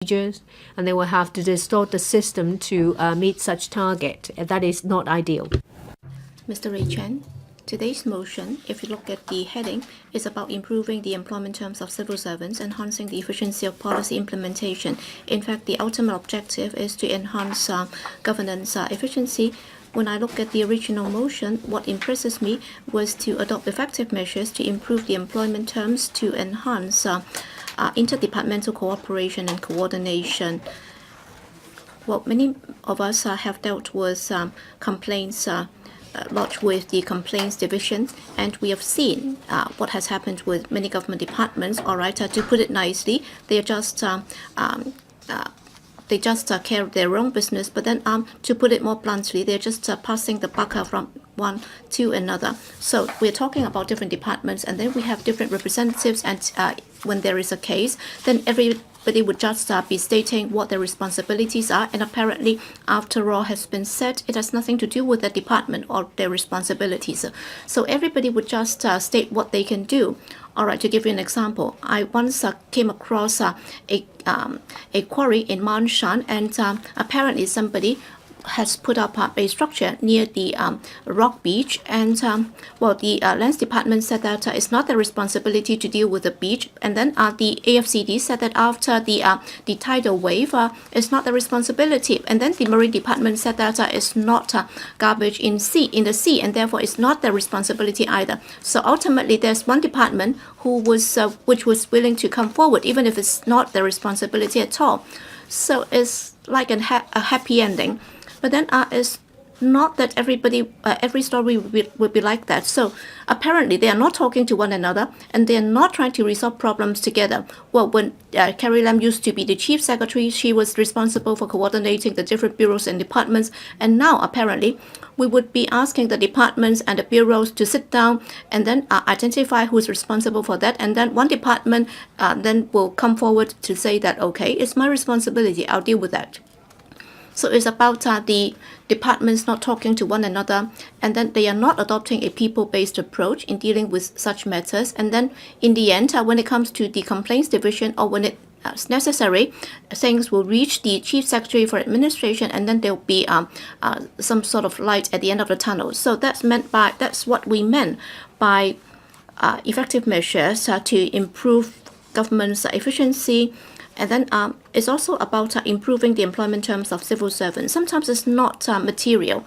procedures, and they will have to distort the system to meet such target. That is not ideal. Mr. Ray Chen, today's motion, if you look at the heading, is about improving the employment terms of civil servants, enhancing the efficiency of policy implementation. In fact, the ultimate objective is to enhance governance efficiency. When I look at the original motion, what impresses me was to adopt effective measures to improve the employment terms to enhance interdepartmental cooperation and coordination. Well, many of us have dealt with complaints lodged with the complaints division, and we have seen what has happened with many government departments. All right, to put it nicely, they are just care of their own business, but then to put it more bluntly, they're just passing the buck from one to another. So we're talking about different departments, and then we have different representatives, and when there is a case, then everybody would just be stating what their responsibilities are, and apparently, after all has been said, it has nothing to do with the department or their responsibilities. So everybody would just state what they can do. All right, to give you an example, I once came across a quarry in Mount Shan, and apparently somebody has put up a structure near the rock beach, and well, the lands department said that it's not their responsibility to deal with the beach, and then the AFCD said that after the tidal wave, it's not their responsibility, and then the marine department said that it's not garbage in the sea, and therefore it's not their responsibility either. So ultimately, there's one department which was willing to come forward, even if it's not their responsibility at all. So it's like a happy ending. But then it's not that every story will be like that. So apparently they are not talking to one another, and they are not trying to resolve problems together. Well, when Carrie Lam used to be the chief secretary, she was responsible for coordinating the different bureaus and departments. And now apparently we would be asking the departments and the bureaus to sit down and then identify who's responsible for that. And then one department then will come forward to say that, okay, it's my responsibility, I'll deal with that. So it's about the departments not talking to one another, and then they are not adopting a people-based approach in dealing with such matters. And then in the end, when it comes to the complaints division, or when it's necessary, things will reach the chief secretary for administration, and then there'll be some sort of light at the end of the tunnel. So that's what we meant by effective measures to improve government's efficiency. And then it's also about improving the employment terms of civil servants. Sometimes it's not material.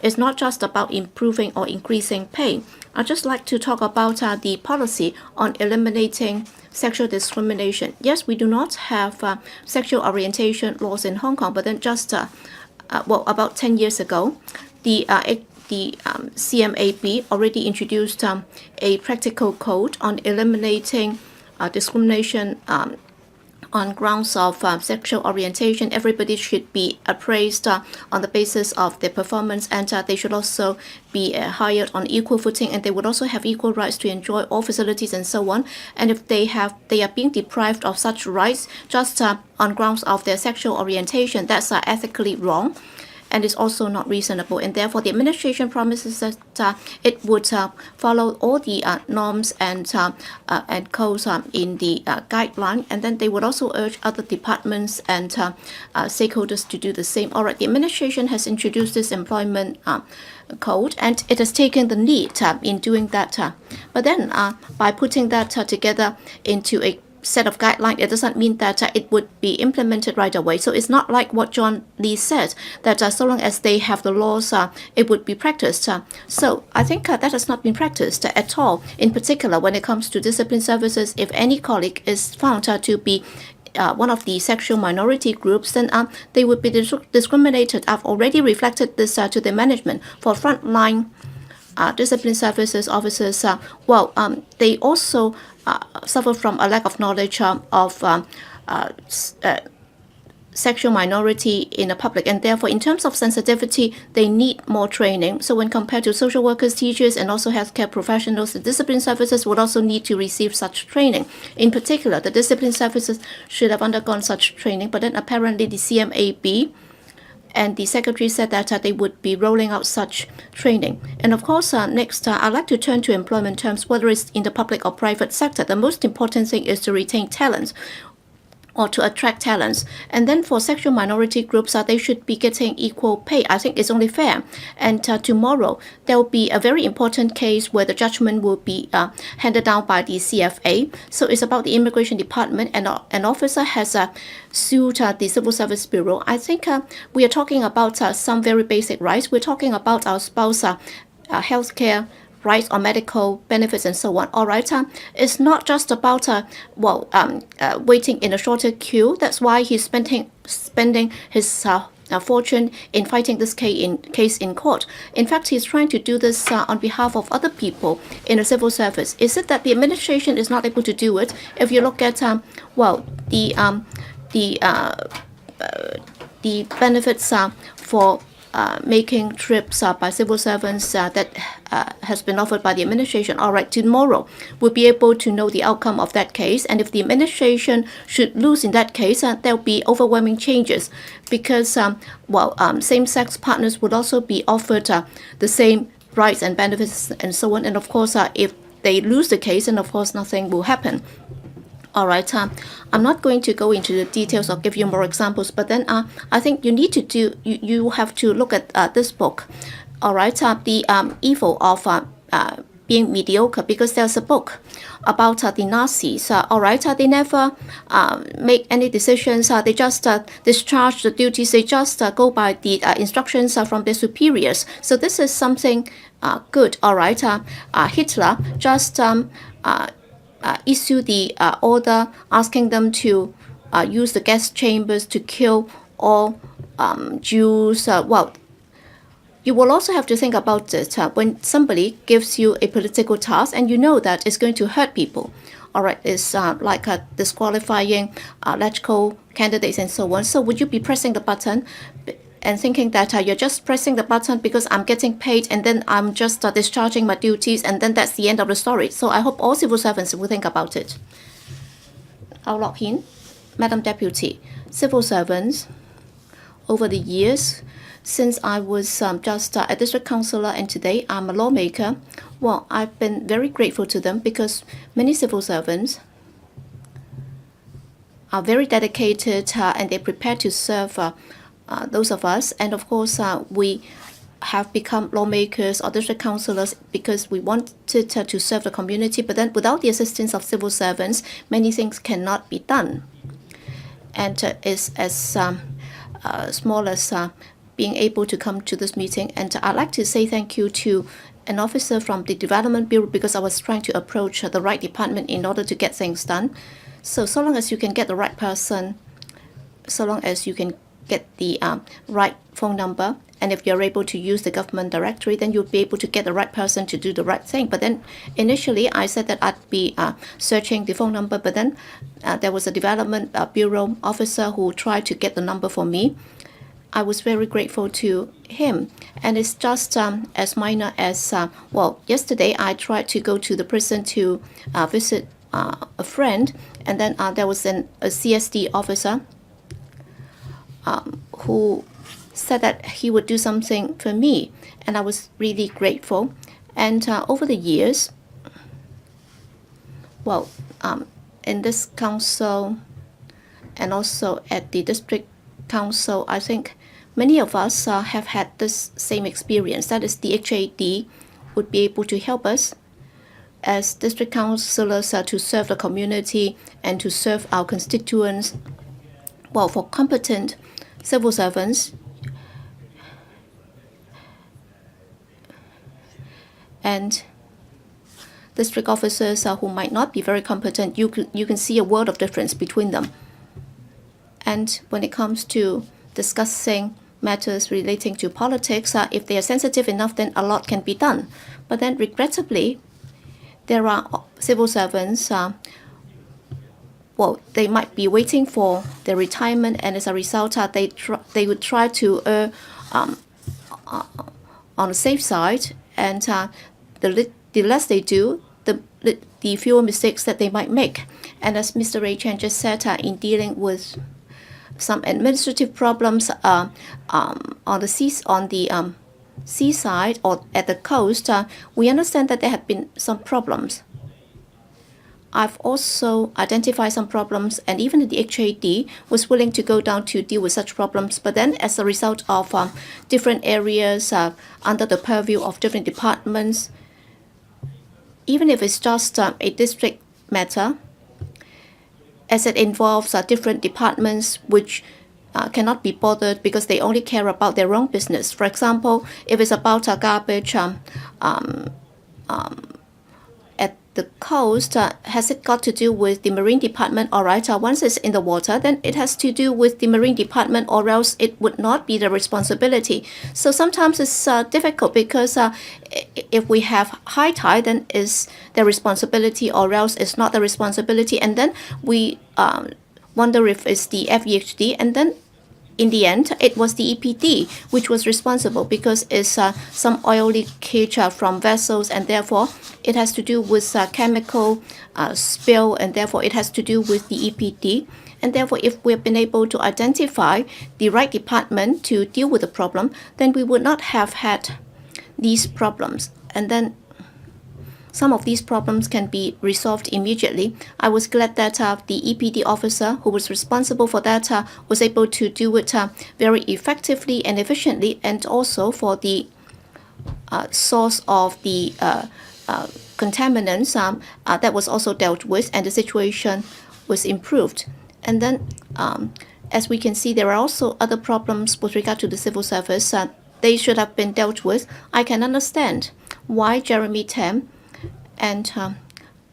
It's not just about improving or increasing pay. I'd just like to talk about the policy on eliminating sexual discrimination. Yes, we do not have sexual orientation laws in Hong Kong, but then just about 10 years ago, the CMAB already introduced a practical code on eliminating discrimination on grounds of sexual orientation. Everybody should be appraised on the basis of their performance, and they should also be hired on equal footing, and they would also have equal rights to enjoy all facilities and so on. And if they are being deprived of such rights just on grounds of their sexual orientation, that's ethically wrong, and is also not reasonable. And therefore, the administration promises that it would follow all the norms and codes in the guideline, and then they would also urge other departments and stakeholders to do the same. All right, the administration has introduced this employment code, and it has taken the lead in doing that. But then, by putting that together into a set of guidelines, it doesn't mean that it would be implemented right away. So it's not like what John Lee said, that so long as they have the laws, it would be practiced. So I think that has not been practiced at all. In particular, when it comes to discipline services, if any colleague is found to be one of the sexual minority groups, then they would be discriminated. I've already reflected this to the management. For frontline discipline services officers, they also suffer from a lack of knowledge of sexual minority in the public, and therefore in terms of sensitivity, they need more training. So when compared to social workers, teachers, and also healthcare professionals, the discipline services would also need to receive such training. In particular, the discipline services should have undergone such training, but then apparently the CMAB and the secretary said that they would be rolling out such training. And of course, next, I'd like to turn to employment terms, whether it's in the public or private sector. The most important thing is to retain talent. or to attract talents. And then for sexual minority groups, they should be getting equal pay. I think it's only fair. And tomorrow, there will be a very important case where the judgment will be handed down by the CFA. So it's about the Immigration Department, and an officer has sued the Civil Service Bureau. I think we are talking about some very basic rights. We're talking about our spouse health care rights or medical benefits and so on. All right, it's not just about waiting in a shorter queue. That's why he's spending his fortune in fighting this case in court. In fact, he's trying to do this on behalf of other people in the civil service. Is it that the administration is not able to do it? If you look at the benefits for making trips by civil servants that has been offered by the administration. All right, tomorrow we'll be able to know the outcome of that case. And if the administration should lose in that case, there'll be overwhelming changes, because same-sex partners would also be offered the same rights and benefits and so on. And of course, if they lose the case, then of course nothing will happen. All right, I'm not going to go into the details or give you more examples, but then I think you have to look at this book. All right, the evil of being mediocre, because there's a book about the Nazis. All right, they never make any decisions. They just discharge the duties. They just go by the instructions from their superiors. So this is something good. All right, Hitler just issue the order asking them to use the gas chambers to kill all Jews. You will also have to think about it when somebody gives you a political task and you know that it's going to hurt people. All right, it's like disqualifying electoral candidates and so on. So would you be pressing the button and thinking that you're just pressing the button because I'm getting paid, and then I'm just discharging my duties, and then that's the end of the story? So I hope all civil servants will think about it. I'll log in. Madam Deputy, civil servants, over the years, since I was just a district councillor and today I'm a lawmaker, well, I've been very grateful to them, because many civil servants are very dedicated and they're prepared to serve those of us. And of course, we have become lawmakers or district councillors because we wanted to serve the community. But then without the assistance of civil servants, many things cannot be done. And it's as small as being able to come to this meeting. And I'd like to say thank you to an officer from the Development Bureau, because I was trying to approach the right department in order to get things done. So long as you can get the right person, so long as you can get the right phone number, and if you're able to use the government directory, then you'll be able to get the right person to do the right thing. But then initially I said that I'd be searching the phone number, but then there was a Development Bureau officer who tried to get the number for me. I was very grateful to him. And it's just as minor as, yesterday I tried to go to the prison to visit a friend, and then there was a CSD officer who said that he would do something for me, and I was really grateful. And over the years, in this council and also at the district council, I think many of us have had this same experience. That is, the HAD would be able to help us as district councillors to serve the community and to serve our constituents. Well, for competent civil servants and district officers who might not be very competent, you can see a world of difference between them. And when it comes to discussing matters relating to politics, if they are sensitive enough, then a lot can be done. But then regrettably, there are civil servants, they might be waiting for their retirement, and as a result, they would try to err on the safe side, and the less they do, the fewer mistakes that they might make. And as Mr. Ray Chan just said, in dealing with some administrative problems on the seaside or at the coast, we understand that there have been some problems. I've also identified some problems, and even the HAD was willing to go down to deal with such problems. But then, as a result of different areas under the purview of different departments, even if it's just a district matter, as it involves different departments which cannot be bothered because they only care about their own business. For example, if it's about garbage at the coast, has it got to do with the Marine Department? All right, once it's in the water, then it has to do with the Marine Department, or else it would not be the responsibility. So sometimes it's difficult because if we have high tide, then it's their responsibility, or else it's not the responsibility. And then we wonder if it's the FEHD, and then in the end, it was the EPD which was responsible because it's some oil leakage from vessels, and therefore it has to do with chemical spill, and therefore it has to do with the EPD. And therefore, if we've been able to identify the right department to deal with the problem, then we would not have had these problems. And then some of these problems can be resolved immediately. I was glad that the EPD officer who was responsible for that was able to do it very effectively and efficiently, and also for the source of the contaminants that was also dealt with, and the situation was improved. And then, as we can see, there are also other problems with regard to the civil service. They should have been dealt with. I can understand why Jeremy Tam and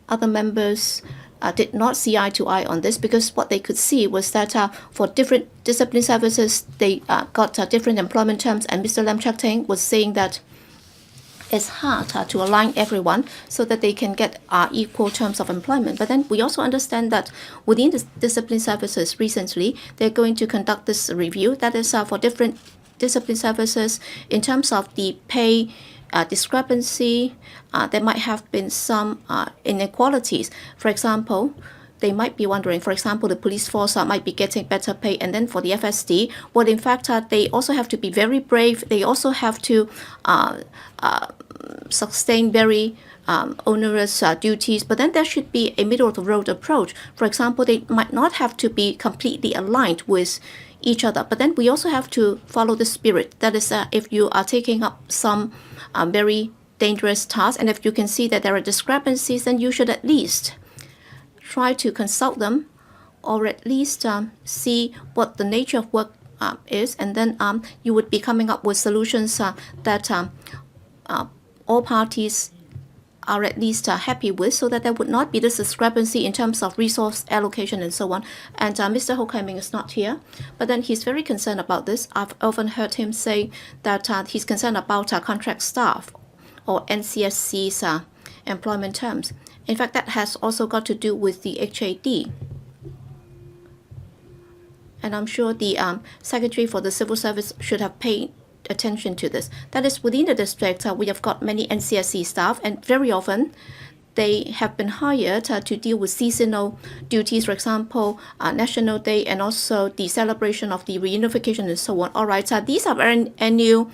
other members did not see eye to eye on this, because what they could see was that for different discipline services, they got different employment terms, and Mr. Lam Chak Ting was saying that it's hard to align everyone so that they can get equal terms of employment. But then we also understand that within the discipline services recently, they're going to conduct this review. That is for different discipline services in terms of the pay discrepancy. There might have been some inequalities. For example, they might be wondering, for example, the police force might be getting better pay, and then for the FSD, well, in fact, they also have to be very brave. They also have to sustain very onerous duties, but then there should be a middle-of-the-road approach. For example, they might not have to be completely aligned with each other, but then we also have to follow the spirit. That is, if you are taking up some very dangerous tasks, and if you can see that there are discrepancies, then you should at least try to consult them, or at least see what the nature of work is, and then you would be coming up with solutions that all parties are at least happy with, so that there would not be this discrepancy in terms of resource allocation and so on. And Mr. HO Kai-ming is not here, but then he's very concerned about this. I've often heard him say that he's concerned about contract staff or NCSC's employment terms. In fact, that has also got to do with the HAD. And I'm sure the Secretary for the Civil Service should have paid attention to this. That is, within the district, we have got many NCSC staff, and very often they have been hired to deal with seasonal duties, for example, National Day, and also the celebration of the reunification and so on. All right, these are annual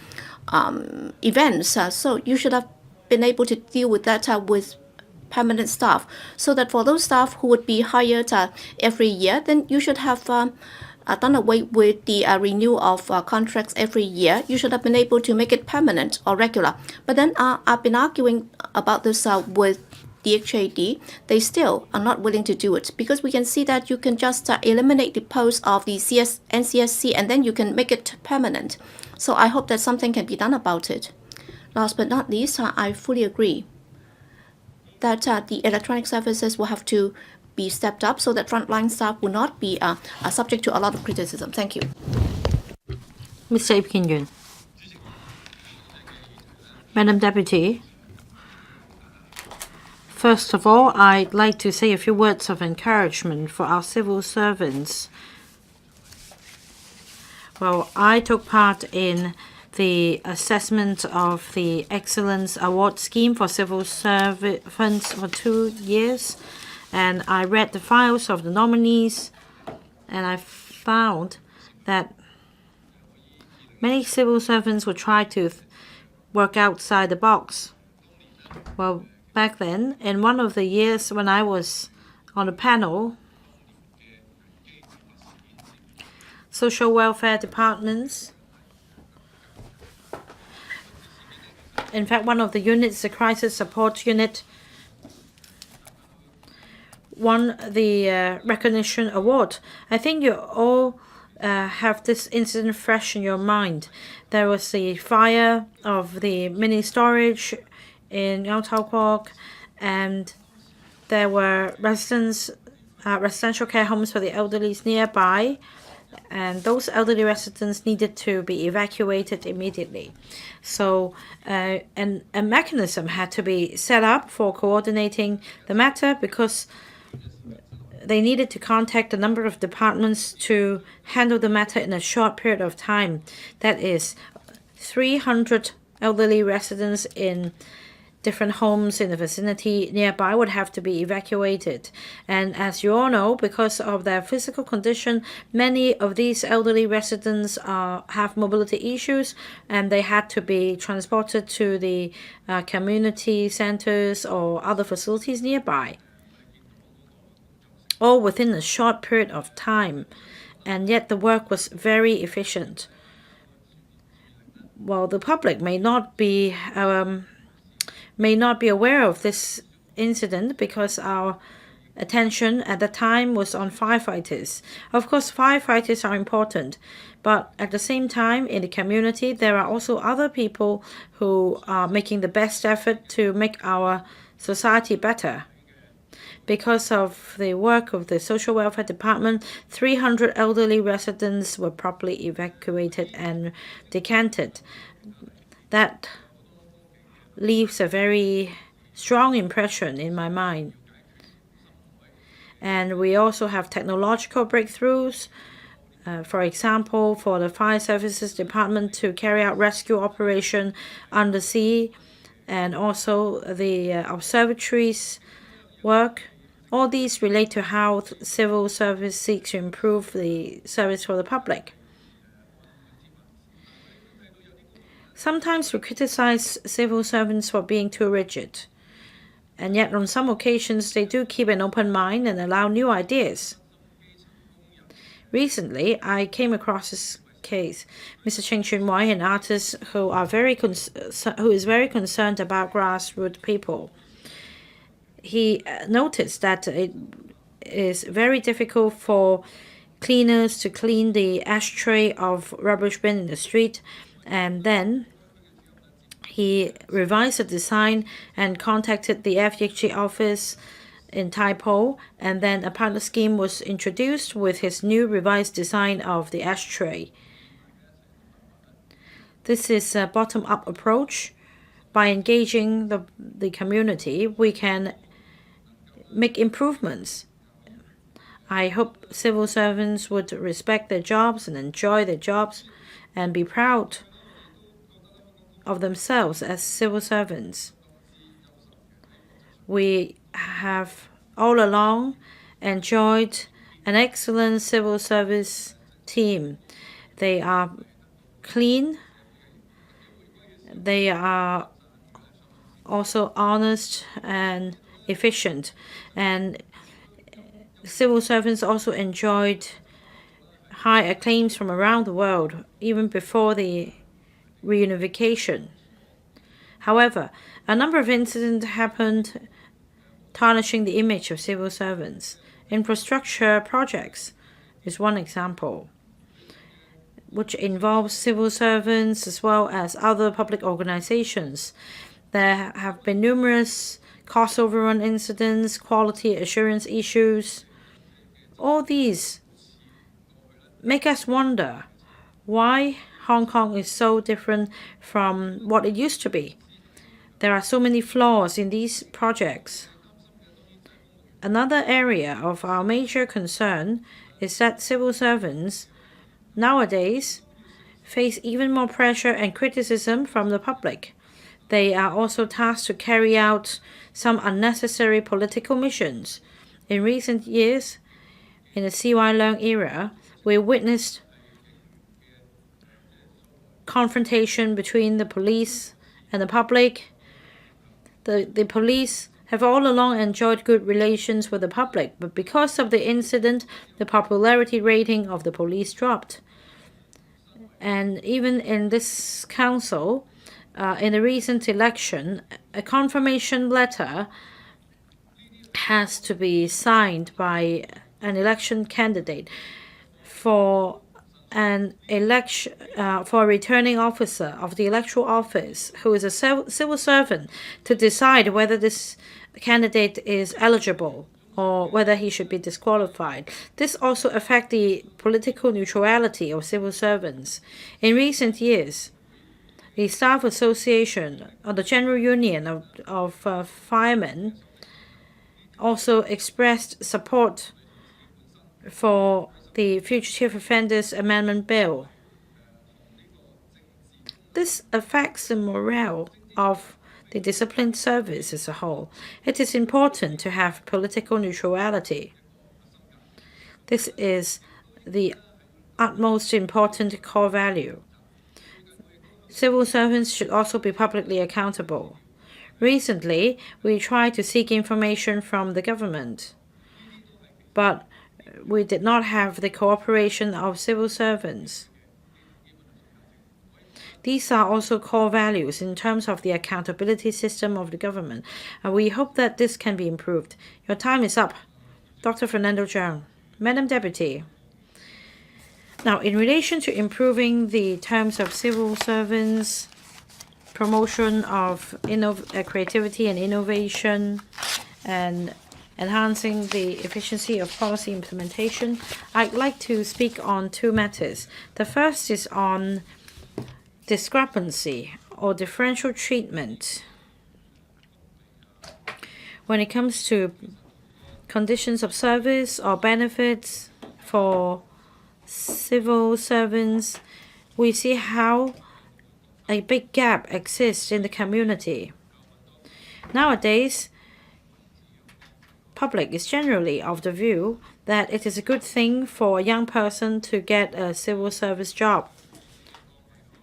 events, so you should have been able to deal with that with permanent staff, so that for those staff who would be hired every year, then you should have done away with the renewal of contracts every year. You should have been able to make it permanent or regular. But then I've been arguing about this with the HAD. They still are not willing to do it, because we can see that you can just eliminate the post of the NCSC, and then you can make it permanent. So I hope that something can be done about it. Last but not least, I fully agree that the electronic services will have to be stepped up, so that frontline staff will not be subject to a lot of criticism. Thank you. Mr. Ip Kin Yuen. Madam Deputy, first of all, I'd like to say a few words of encouragement for our civil servants. Well, I took part in the assessment of the Excellence Award Scheme for civil servants for 2 years, and I read the files of the nominees, and I found that many civil servants would try to work outside the box. Well, back then, in one of the years when I was on the panel, social welfare departments. In fact, one of the units, the crisis support unit, won the recognition award. I think you all have this incident fresh in your mind. There was the fire of the mini storage in Yau and there were residential care homes for the elderly nearby, and those elderly residents needed to be evacuated immediately. So a mechanism had to be set up for coordinating the matter, because they needed to contact a number of departments to handle the matter in a short period of time. That is, 300 elderly residents in different homes in the vicinity nearby would have to be evacuated. And as you all know, because of their physical condition, many of these elderly residents have mobility issues, and they had to be transported to the community centers or other facilities nearby, all within a short period of time. And yet the work was very efficient. Well, the public may not be aware of this incident because our attention at the time was on firefighters. Of course, firefighters are important, but at the same time, in the community, there are also other people who are making the best effort to make our society better. Because of the work of the Social Welfare Department, 300 elderly residents were properly evacuated and decanted. That leaves a very strong impression in my mind. And we also have technological breakthroughs. For example, for the Fire Services Department to carry out rescue operation undersea, and also the observatories work. All these relate to how civil service seeks to improve the service for the public. Sometimes we criticize civil servants for being too rigid, and yet on some occasions they do keep an open mind and allow new ideas. Recently, I came across this case. Mr. Cheng Chun-wai, an artist who is very concerned about grassroots people. He noticed that it is very difficult for cleaners to clean the ashtray of rubbish bin in the street, and then he revised the design and contacted the FEHG office in Tai Po, and then a pilot scheme was introduced with his new revised design of the ashtray. This is a bottom-up approach. By engaging the community, we can make improvements. I hope civil servants would respect their jobs and enjoy their jobs and be proud of themselves as civil servants. We have all along enjoyed an excellent civil service team. They are clean. They are also honest and efficient, and civil servants also enjoyed high acclaims from around the world, even before the reunification. However, a number of incidents happened tarnishing the image of civil servants. Infrastructure projects is one example, which involves civil servants as well as other public organizations. There have been numerous cost overrun incidents, quality assurance issues. All these make us wonder why Hong Kong is so different from what it used to be. There are so many flaws in these projects. Another area of our major concern is that civil servants nowadays face even more pressure and criticism from the public. They are also tasked to carry out some unnecessary political missions. In recent years, in the CY Leung era, we witnessed confrontation between the police and the public. The police have all along enjoyed good relations with the public, but because of the incident, the popularity rating of the police dropped. And even in this council, in the recent election, a confirmation letter has to be signed by an election candidate for an election for a returning officer of the electoral office who is a civil servant to decide whether this candidate is eligible or whether he should be disqualified. This also affects the political neutrality of civil servants. In recent years, the Staff Association or the General Union of Firemen also expressed support for the Fugitive Offenders Amendment Bill. This affects the morale of the disciplined service as a whole. It is important to have political neutrality. This is the utmost important core value. Civil servants should also be publicly accountable. Recently, we tried to seek information from the government, but we did not have the cooperation of civil servants. These are also core values in terms of the accountability system of the government, and we hope that this can be improved. Your time is up. Dr. Fernando Zhang. Madam Deputy. Now, in relation to improving the terms of civil servants, promotion of creativity and innovation, and enhancing the efficiency of policy implementation, I'd like to speak on two matters. The first is on discrepancy or differential treatment when it comes to conditions of service or benefits for civil servants. We see how a big gap exists in the community. Nowadays, public is generally of the view that it is a good thing for a young person to get a civil service job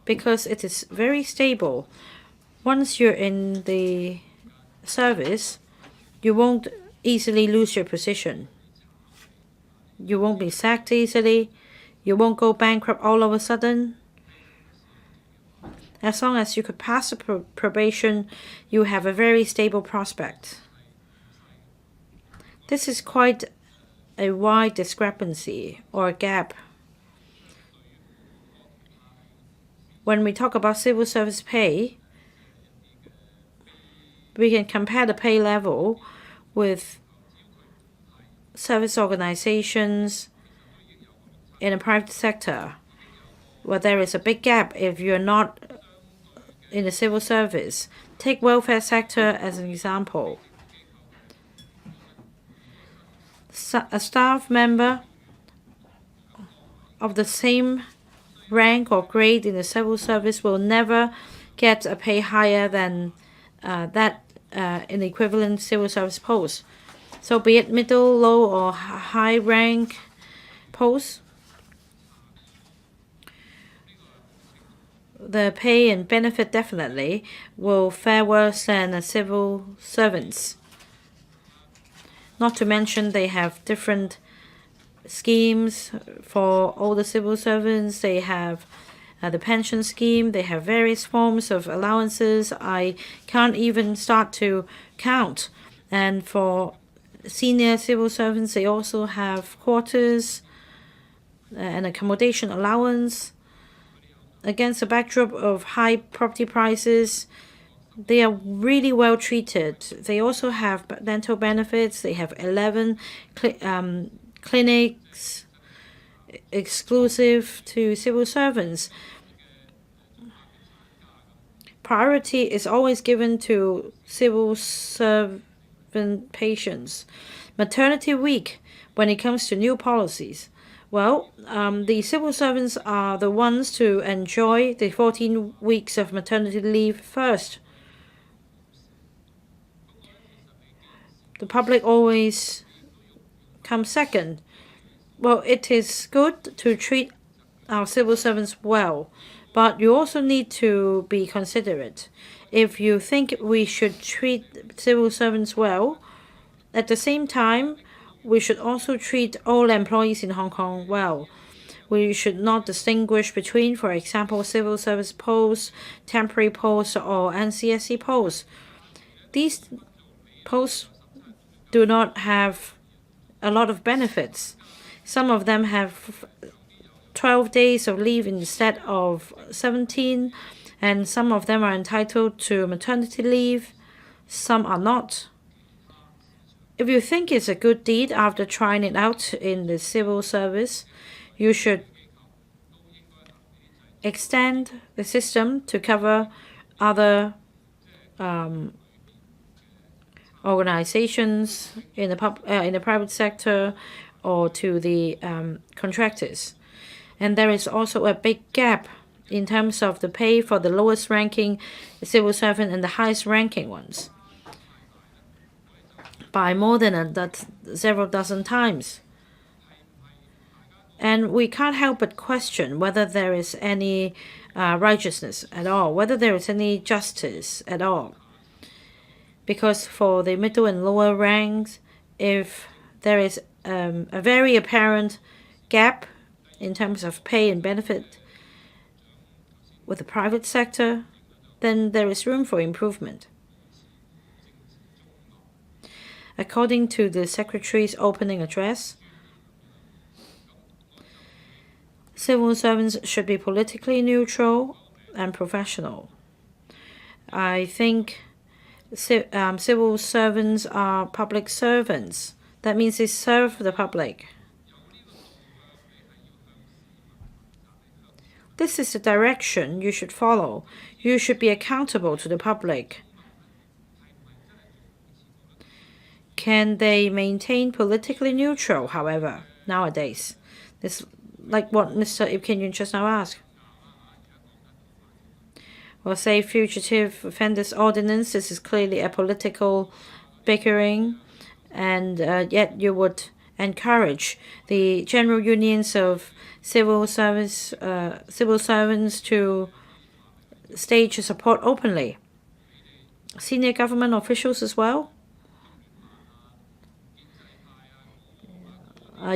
because it is very stable. Once you're in the service, you won't easily lose your position. You won't be sacked easily. You won't go bankrupt all of a sudden. As long as you could pass the probation, you have a very stable prospect. This is quite a wide discrepancy or gap. When we talk about civil service pay, we can compare the pay level with service organizations in the private sector, where there is a big gap if you're not in the civil service. Take welfare sector as an example. A staff member of the same rank or grade in the civil service will never get a pay higher than that in the equivalent civil service post. So be it middle, low, or high rank post, the pay and benefit definitely will fare worse than the civil servants. Not to mention they have different schemes for all the civil servants. They have the pension scheme. They have various forms of allowances. I can't even start to count. And for senior civil servants, they also have quarters and accommodation allowance. Against a backdrop of high property prices, they are really well treated. They also have dental benefits. They have 11 clinics exclusive to civil servants. Priority is always given to civil servant patients. Maternity week, when it comes to new policies, well, the civil servants are the ones to enjoy the 14 weeks of maternity leave first. The public always comes second. Well, it is good to treat our civil servants well, But you also need to be considerate. If you think we should treat civil servants well, at the same time, we should also treat all employees in Hong Kong well. We should not distinguish between, for example, civil service posts, temporary posts, or NCSE posts. These posts do not have a lot of benefits. Some of them have 12 days of leave instead of 17, and some of them are entitled to maternity leave. Some are not. If you think it's a good deed after trying it out in the civil service, you should extend the system to cover other organizations in the private sector or to the contractors. And there is also a big gap in terms of the pay for the lowest ranking civil servant and the highest ranking ones by more than several dozen times. And we can't help but question whether there is any righteousness at all, whether there is any justice at all. Because for the middle and lower ranks, if there is a very apparent gap in terms of pay and benefit with the private sector, then there is room for improvement. According to the Secretary's opening address, civil servants should be politically neutral and professional. I think civil servants are public servants. That means they serve the public. This is the direction you should follow. You should be accountable to the public. Can they maintain politically neutral, however, nowadays? This, like what Mr. Ip Kin Yuen just now asked. Well, say fugitive offenders ordinance, this is clearly a political bickering, and yet you would encourage the general unions of civil servants to stage support openly. Senior government officials as well.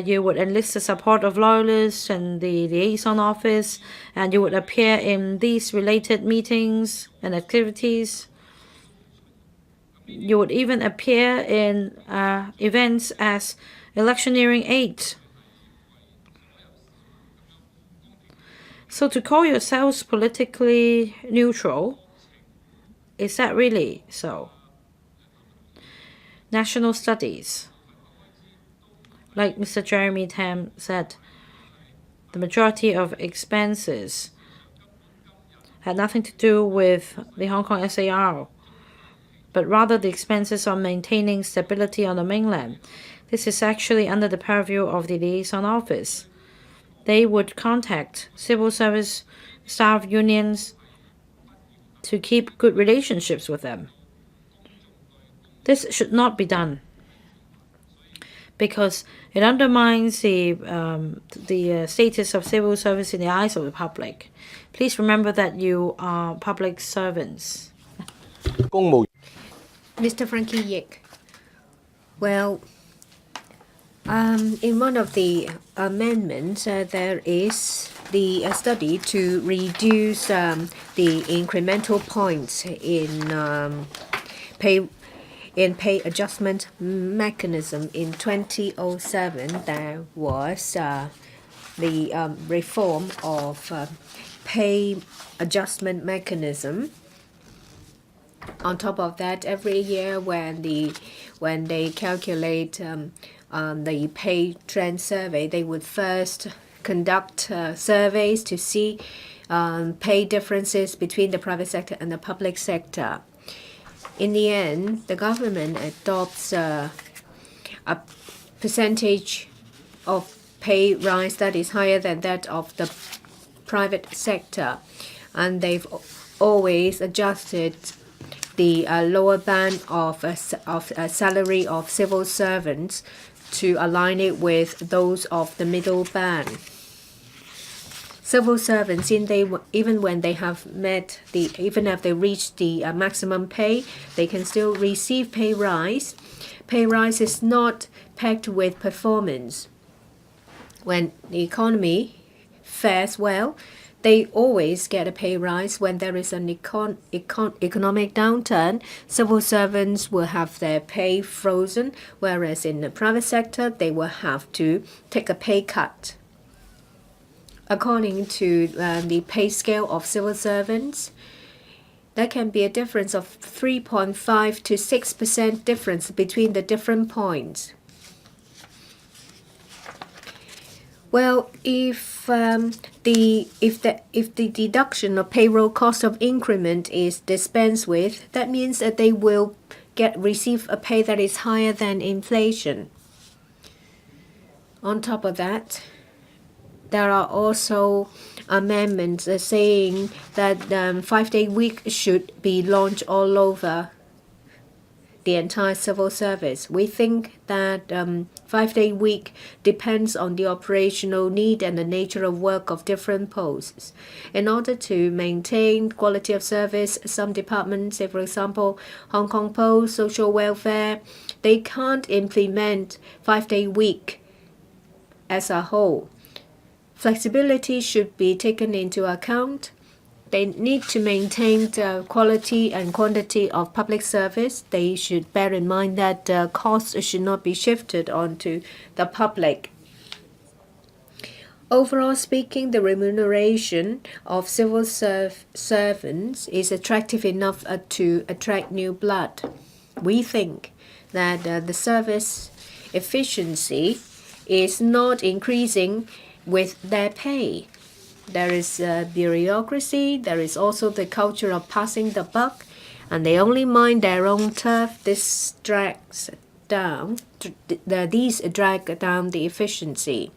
You would enlist the support of loyalists and the liaison office, and you would appear in these related meetings and activities. You would even appear in events as electioneering aides. So to call yourselves politically neutral, is that really so? National studies. Like Mr. Jeremy Tam said, the majority of expenses had nothing to do with the Hong Kong SAR, but rather the expenses on maintaining stability on the mainland. This is actually under the purview of the liaison office. They would contact civil service staff unions to keep good relationships with them. This should not be done, because it undermines the status of civil service in the eyes of the public. Please remember that you are public servants. Mr. Frankie Yik. Well, in one of the amendments, there is the study to reduce the incremental points in pay adjustment mechanism. In 2007, there was the reform of pay adjustment mechanism. On top of that, every year when they calculate the pay trend survey, they would first conduct surveys to see pay differences between the private sector and the public sector. In the end, the government adopts a percentage of pay rise that is higher than that of the private sector, and they've always adjusted the lower band of a salary of civil servants to align it with those of the middle band. civil servants, even when they have even if they reach the maximum pay, they can still receive pay rise. Pay rise is not pegged with performance. When the economy fares well, they always get a pay rise. When there is an economic downturn, civil servants will have their pay frozen, whereas in the private sector, they will have to take a pay cut. According to the pay scale of civil servants, there can be a difference of 3.5 to 6% difference between the different points. Well, if the deduction of payroll cost of increment is dispensed with, that means that they will receive a pay that is higher than inflation. On top of that, there are also amendments saying that 5-day week should be launched all over the entire civil service. We think that 5-day week depends on the operational need and the nature of work of different posts. In order to maintain quality of service, some departments, say for example Hong Kong Post, Social Welfare, they can't implement 5-day week as a whole. Flexibility should be taken into account. They need to maintain the quality and quantity of public service. They should bear in mind that costs should not be shifted onto the public. Overall speaking, the remuneration of civil servants is attractive enough to attract new blood. We think that the service efficiency is not increasing with their pay. There is bureaucracy, there is also the culture of passing the buck, and they only mind their own turf. These drag down the efficiency.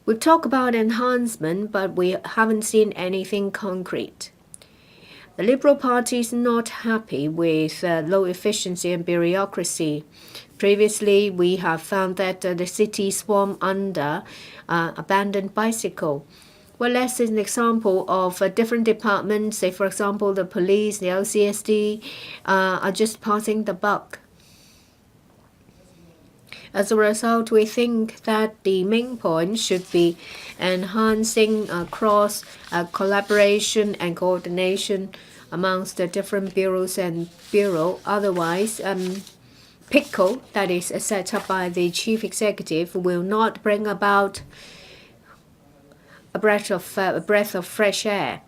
We talk about enhancement, but we haven't seen anything concrete. The Liberal Party is not happy with low efficiency and bureaucracy. Previously, we have found that the city swarmed under abandoned bicycle. Well, that's an example of different departments, say for example the police, the LCSD, are just passing the buck. As a result, we think that the main point should be enhancing cross collaboration and coordination amongst the different bureaus and bureau. Otherwise, PICO, that is set up by the chief executive, will not bring about a breath of fresh air.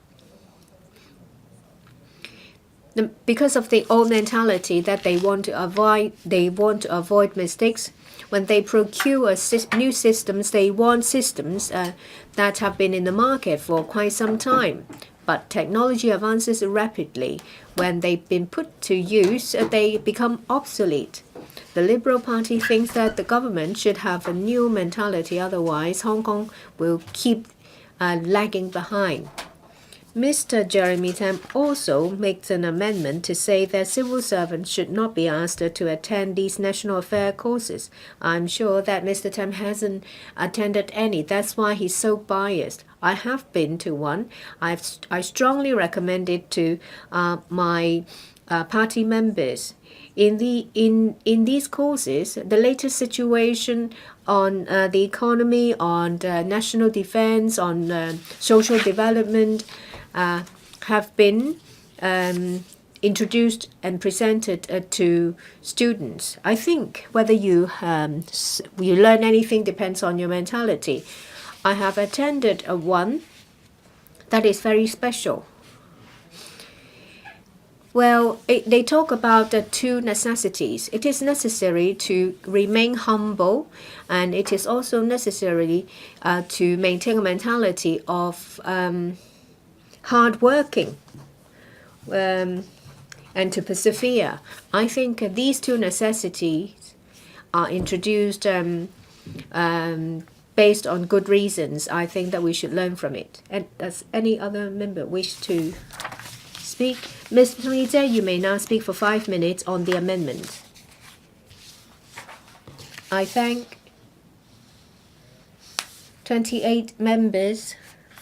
Because of the old mentality that they want to avoid mistakes. When they procure new systems, they want systems that have been in the market for quite some time. But technology advances rapidly. When they've been put to use, they become obsolete. The Liberal Party thinks that the government should have a new mentality, otherwise Hong Kong will keep lagging behind. Mr. Jeremy Tam also makes an amendment to say that civil servants should not be asked to attend these national affair courses. I'm sure that Mr. Tam hasn't attended any. That's why he's so biased. I have been to one. I strongly recommend it to my party members. In these courses, the latest situation on the economy, on the national defense, on social development have been introduced and presented to students. I think whether you learn anything depends on your mentality. I have attended one that is very special. Well, they talk about the two necessities. It is necessary to remain humble, and it is also necessary to maintain a mentality of hard working and to persevere. I think these two necessities are introduced based on good reasons. I think that we should learn from it. And does any other member wish to speak? Ms. Tony TSE, you may now speak for 5 minutes on the amendment. I thank 28 members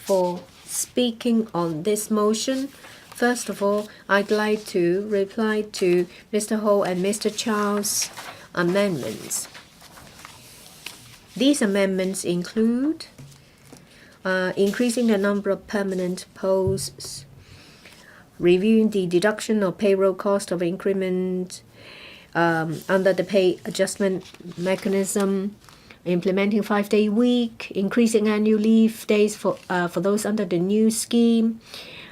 for speaking on this motion. First of all, I'd like to reply to Mr. Ho and Mr. Charles' amendments. These amendments include increasing the number of permanent posts, reviewing the deduction of payroll cost of increment under the pay adjustment mechanism, implementing 5-day week, increasing annual leave days for those under the new scheme,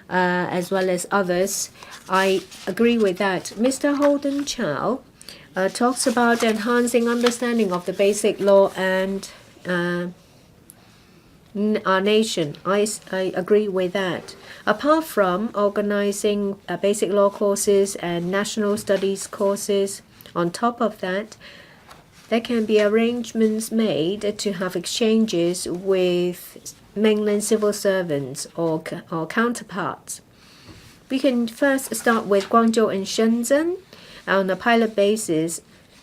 as well as others. I agree with that. Mr. Holden CHOW talks about enhancing understanding of the basic law and our nation. I agree with that. Apart from organizing basic law courses and national studies courses, on top of that, there can be arrangements made to have exchanges with mainland civil servants or counterparts. We can first start with Guangzhou and Shenzhen on a pilot basis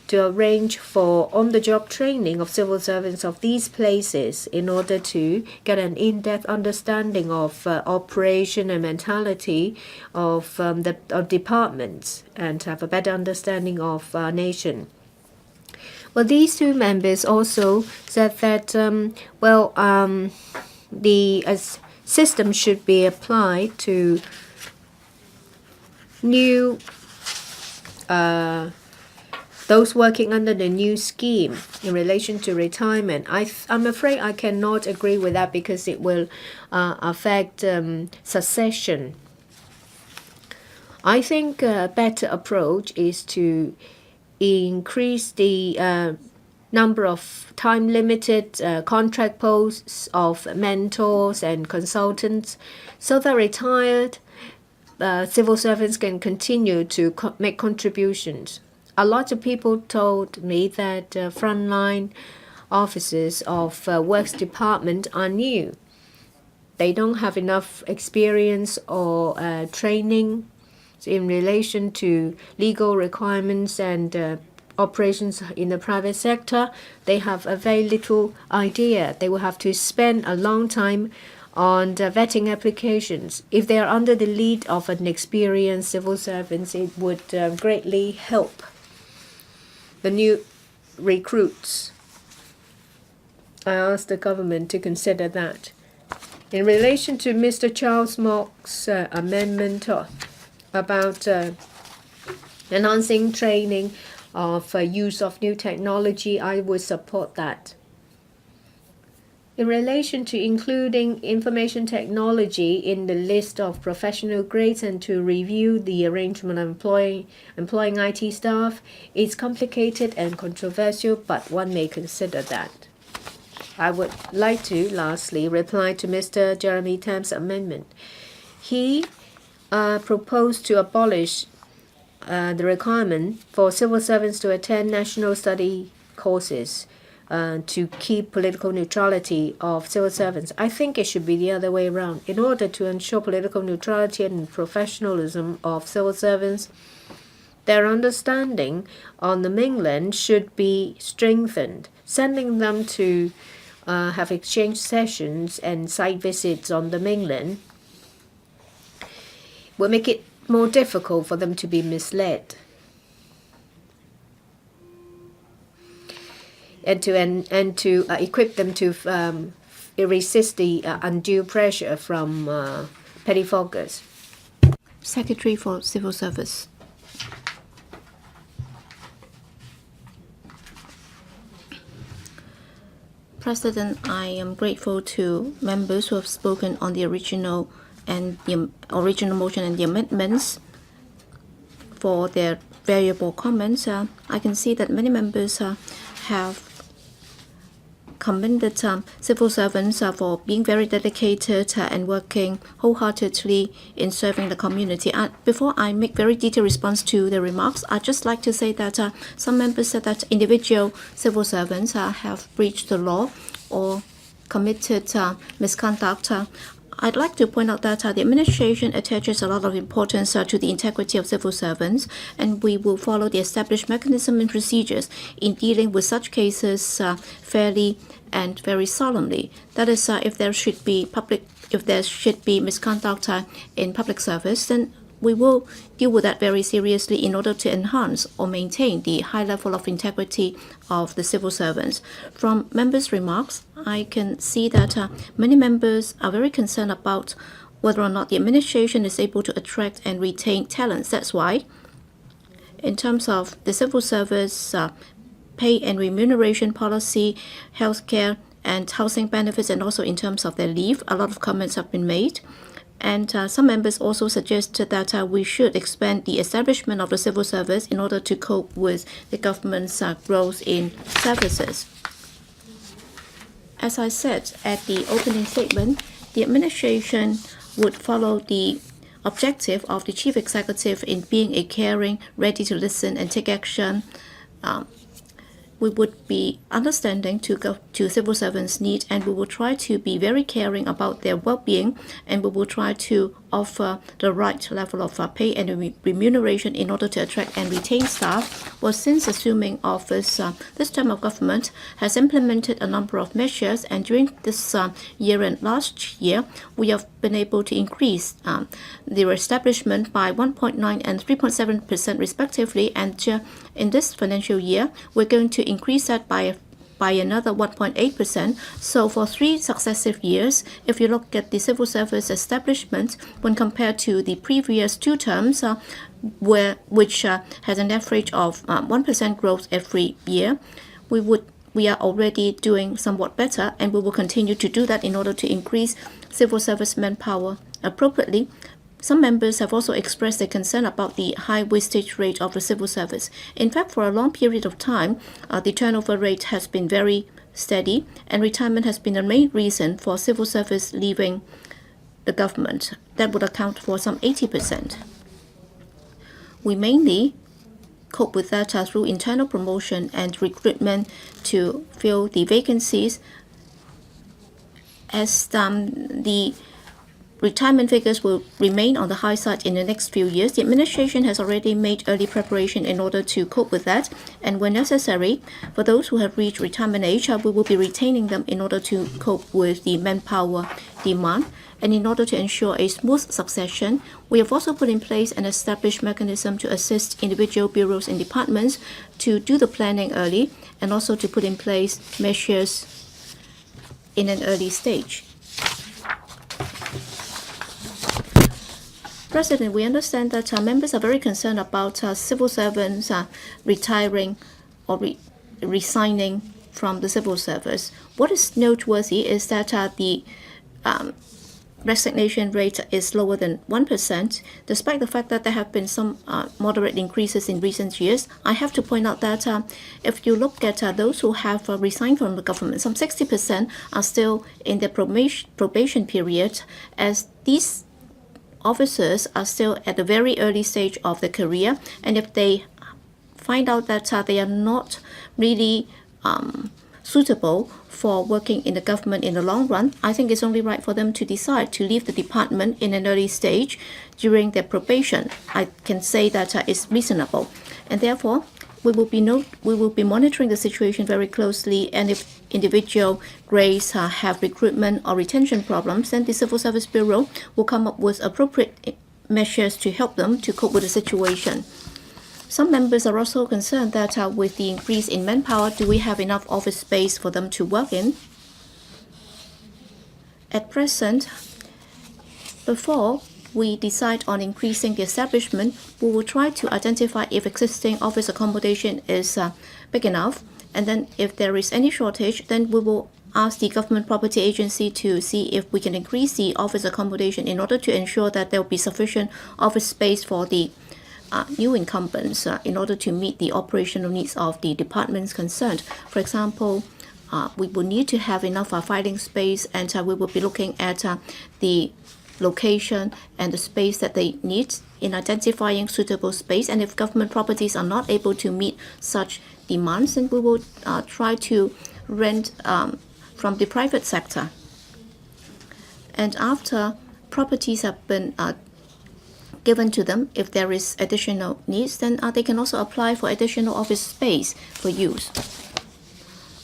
to arrange for on-the-job training of civil servants of these places in order to get an in-depth understanding of operation and mentality of departments and have a better understanding of our nation. Well, these two members also said that, the system should be applied to new those working under the new scheme in relation to retirement. I'm afraid I cannot agree with that because it will affect succession. I think a better approach is to increase the number of time-limited contract posts of mentors and consultants so that retired civil servants can continue to make contributions. A lot of people told me that frontline officers of works department are new. They don't have enough experience or training in relation to legal requirements and operations in the private sector. They have a very little idea. They will have to spend a long time on the vetting applications. If they are under the lead of an experienced civil servant, it would greatly help the new recruits. I asked the government to consider that. In relation to Mr. Charles MOK's amendment about enhancing training of use of new technology, I would support that. In relation to including information technology in the list of professional grades and to review the arrangement of employing IT staff, it's complicated and controversial, but one may consider that. I would like to lastly reply to Mr. Jeremy Tam's amendment. He proposed to abolish the requirement for civil servants to attend national study courses to keep political neutrality of civil servants. I think it should be the other way around. In order to ensure political neutrality and professionalism of civil servants, their understanding on the mainland should be strengthened. Sending them to have exchange sessions and site visits on the mainland will make it more difficult for them to be misled. And to equip them to resist the undue pressure from pettifoggers. Secretary for Civil Service. President, I am grateful to members who have spoken on the original motion and the amendments for their valuable comments. I can see that many members have commended civil servants for being very dedicated and working wholeheartedly in serving the community. Before I make very detailed response to the remarks, I'd just like to say that some members said that individual civil servants have breached the law or committed misconduct. I'd like to point out that the administration attaches a lot of importance to the integrity of civil servants, and we will follow the established mechanism and procedures in dealing with such cases fairly and very solemnly. That is, if there should be misconduct in public service, then we will deal with that very seriously in order to enhance or maintain the high level of integrity of the civil servants. From members' remarks, I can see that many members are very concerned about whether or not the administration is able to attract and retain talents. That's why, in terms of the civil service pay and remuneration policy, healthcare and housing benefits, and also in terms of their leave, a lot of comments have been made. And some members also suggested that we should expand the establishment of the civil service in order to cope with the government's growth in services. As I said at the opening statement, the administration would follow the objective of the chief executive in being a caring, ready to listen and take action. We would be understanding to civil servants' needs, and we will try to be very caring about their well-being, and we will try to offer the right level of pay and remuneration in order to attract and retain staff. Well, since assuming office, this term of government has implemented a number of measures, and during this year and last year, we have been able to increase the establishment by 1.9% and 3.7% respectively, and in this financial year, we're going to increase that by another 1.8%. So for 3 successive years, if you look at the civil service establishment when compared to the previous 2 terms, which has an average of 1% growth every year, we are already doing somewhat better, and we will continue to do that in order to increase civil service manpower appropriately. Some members have also expressed their concern about the high wastage rate of the civil service. In fact, for a long period of time, the turnover rate has been very steady, and retirement has been the main reason for civil service leaving the government. That would account for some 80%. We mainly cope with that through internal promotion and recruitment to fill the vacancies. As the retirement figures will remain on the high side in the next few years, the administration has already made early preparation in order to cope with that. And when necessary, for those who have reached retirement age, we will be retaining them in order to cope with the manpower demand. And in order to ensure a smooth succession, we have also put in place an established mechanism to assist individual bureaus and departments to do the planning early, and also to put in place measures in an early stage. President, we understand that members are very concerned about civil servants retiring or resigning from the civil service. What is noteworthy is that the resignation rate is lower than 1%, despite the fact that there have been some moderate increases in recent years. I have to point out that if you look at those who have resigned from the government, some 60% are still in their probation period, as these officers are still at the very early stage of their career, and if they find out that they are not really suitable for working in the government in the long run, I think it's only right for them to decide to leave the department in an early stage during their probation. I can say that it's reasonable, and therefore we will be monitoring the situation very closely, and if individual grades have recruitment or retention problems, then the Civil Service Bureau will come up with appropriate measures to help them to cope with the situation. Some members are also concerned that with the increase in manpower, do we have enough office space for them to work in? At present, before we decide on increasing the establishment, we will try to identify if existing office accommodation is big enough, and then if there is any shortage, then we will ask the Government Property Agency to see if we can increase the office accommodation in order to ensure that there will be sufficient office space for the new incumbents in order to meet the operational needs of the departments concerned. For example, we will need to have enough filing space, and we will be looking at the location and the space that they need in identifying suitable space. And if government properties are not able to meet such demands, then we will try to rent from the private sector. And after properties have been given to them, if there is additional needs, then they can also apply for additional office space for use.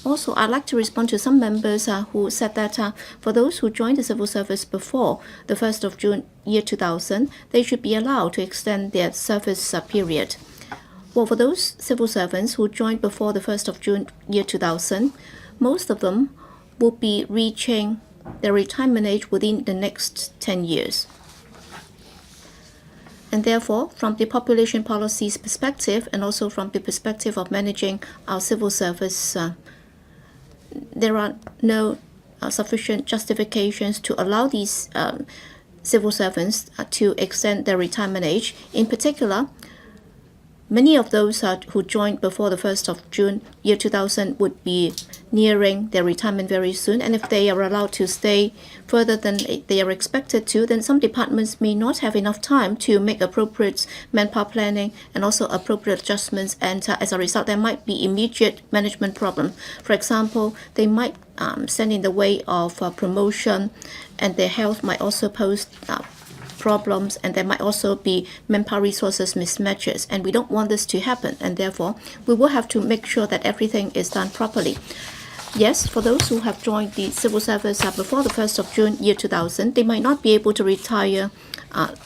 Also, I'd like to respond to some members who said that for those who joined the civil service before the 1st of June year 2000, they should be allowed to extend their service period. Well, for those civil servants who joined before the 1st of June year 2000, most of them will be reaching their retirement age within the next 10 years. And therefore, from the population policies perspective and also from the perspective of managing our civil service, there are no sufficient justifications to allow these civil servants to extend their retirement age. In particular, many of those who joined before the 1st of June year 2000 would be nearing their retirement very soon, and if they are allowed to stay further than they are expected to, then some departments may not have enough time to make appropriate manpower planning and also appropriate adjustments, and as a result there might be immediate management problems. For example, they might stand in the way of promotion, and their health might also pose problems, and there might also be manpower resources mismatches, and we don't want this to happen, and therefore we will have to make sure that everything is done properly. Yes, for those who have joined the civil service before the 1st of June year 2000, they might not be able to retire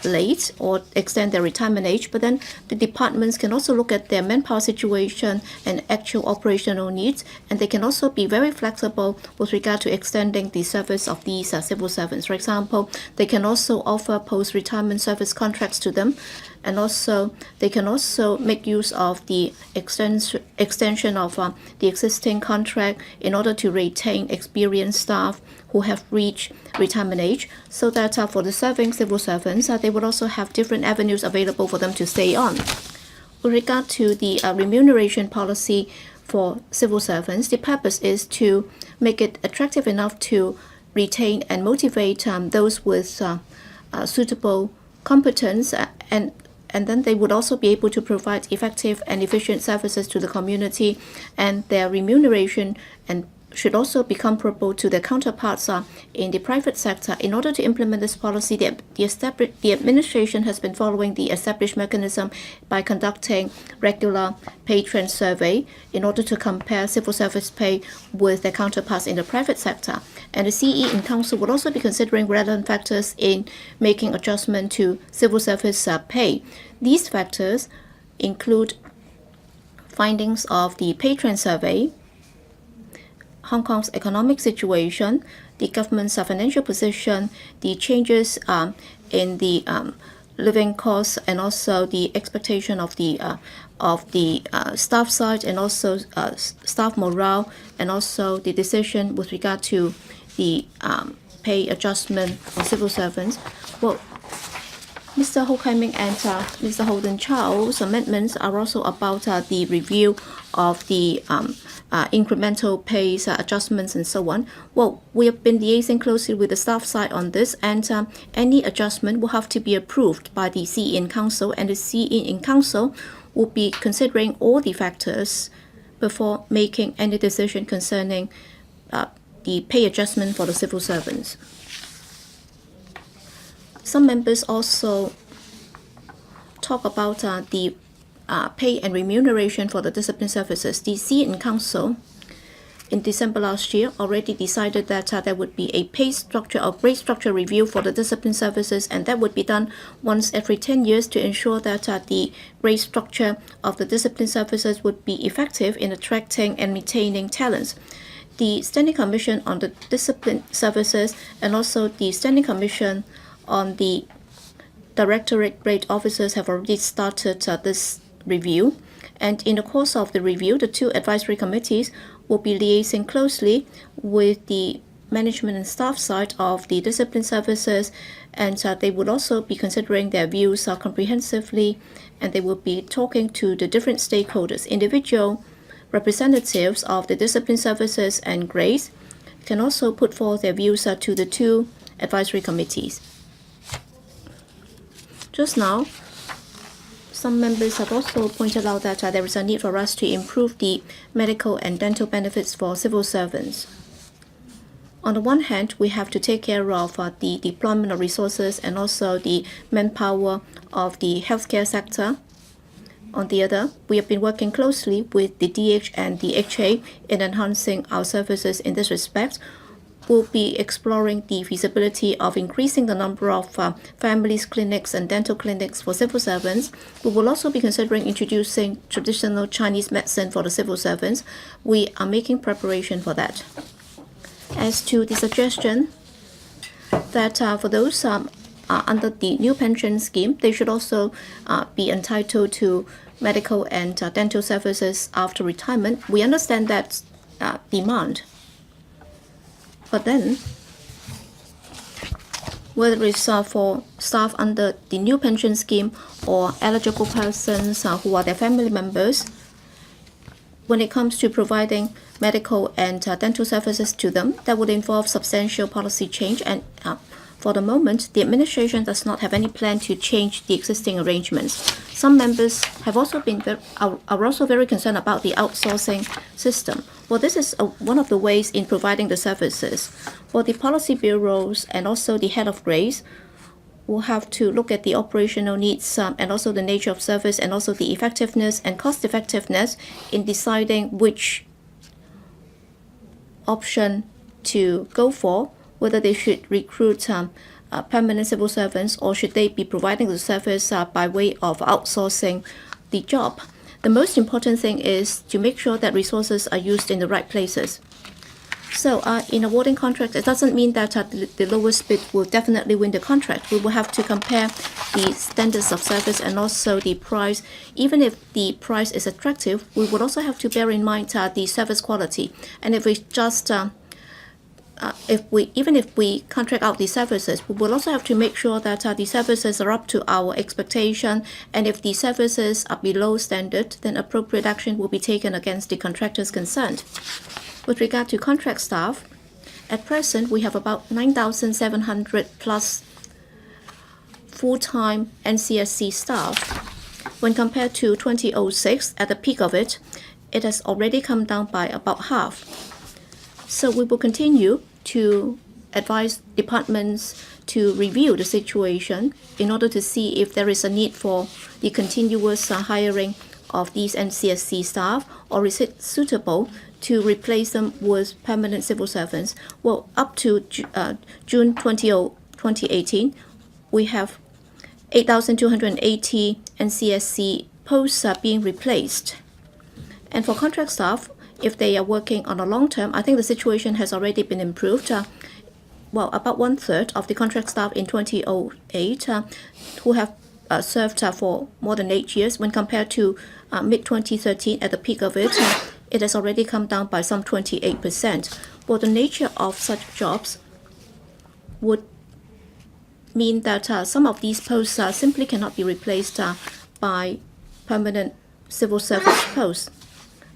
late or extend their retirement age, but then the departments can also look at their manpower situation and actual operational needs, and they can also be very flexible with regard to extending the service of these civil servants. For example, they can also offer post-retirement service contracts to them, and also they can also make use of the extension of the existing contract in order to retain experienced staff who have reached retirement age, so that for the serving civil servants, they would also have different avenues available for them to stay on. With regard to the remuneration policy for civil servants, the purpose is to make it attractive enough to retain and motivate those with suitable competence, and then they would also be able to provide effective and efficient services to the community, and their remuneration and should also be comparable to their counterparts in the private sector. In order to implement this policy, the administration has been following the established mechanism by conducting regular pay trend survey in order to compare civil service pay with their counterparts in the private sector. And the CE in Council would also be considering relevant factors in making adjustment to civil service pay. These factors include findings of the pay trend survey, Hong Kong's economic situation, the government's financial position, the changes in the living costs, and also the expectation of the staff side, and also staff morale, and also the decision with regard to the pay adjustment for civil servants. Well, Mr. HO Kai-ming and Mr. Holden Chow's amendments are also about the review of the incremental pay adjustments and so on. Well, we have been liaising closely with the staff side on this, and any adjustment will have to be approved by the CE in Council, and the CE in Council will be considering all the factors before making any decision concerning the pay adjustment for the civil servants. Some members also talk about the pay and remuneration for the discipline services. The CE in Council in December last year already decided that there would be a pay structure or grade structure review for the discipline services, and that would be done once every 10 years to ensure that the grade structure of the discipline services would be effective in attracting and retaining talents. The Standing Commission on the Discipline Services and also the Standing Commission on the Directorate Grade Officers have already started this review, and in the course of the review, the two advisory committees will be liaising closely with the management and staff side of the discipline services, and they would also be considering their views comprehensively, and they will be talking to the different stakeholders. Individual representatives of the discipline services and grades can also put forth their views to the two advisory committees. Just now, some members have also pointed out that there is a need for us to improve the medical and dental benefits for civil servants. On the one hand, we have to take care of the deployment of resources and also the manpower of the healthcare sector. On the other, we have been working closely with the DH and the HA in enhancing our services in this respect. We'll be exploring the feasibility of increasing the number of families clinics and dental clinics for civil servants. We will also be considering introducing traditional Chinese medicine for the civil servants. We are making preparation for that. As to the suggestion that for those under the new pension scheme, they should also be entitled to medical and dental services after retirement. We understand that demand. But then, whether it's for staff under the new pension scheme or eligible persons who are their family members, when it comes to providing medical and dental services to them, that would involve substantial policy change. And for the moment, the administration does not have any plan to change the existing arrangements. Some members have also are also very concerned about the outsourcing system. Well, this is one of the ways in providing the services. For the policy bureaus and also the head of grades, we'll have to look at the operational needs and also the nature of service and also the effectiveness and cost effectiveness in deciding which option to go for, whether they should recruit permanent civil servants or should they be providing the service by way of outsourcing the job. The most important thing is to make sure that resources are used in the right places. So in awarding contracts, it doesn't mean that the lowest bid will definitely win the contract. We will have to compare the standards of service and also the price. Even if the price is attractive, we would also have to bear in mind the service quality. And if we just even if we contract out the services, we will also have to make sure that the services are up to our expectation. And if the services are below standard, then appropriate action will be taken against the contractors concerned. With regard to contract staff, at present we have about 9,700 plus full-time NCSC staff. When compared to 2006, at the peak of it, it has already come down by about half. So we will continue to advise departments to review the situation in order to see if there is a need for the continuous hiring of these NCSC staff, or is it suitable to replace them with permanent civil servants. Well, up to June 2018, we have 8,280 NCSC posts being replaced. And for contract staff, if they are working on a long term, I think the situation has already been improved. Well, about 1/3 of the contract staff in 2008 who have served for more than 8 years. When compared to mid-2013, at the peak of it, it has already come down by some 28%. Well, the nature of such jobs would mean that some of these posts simply cannot be replaced by permanent civil service posts.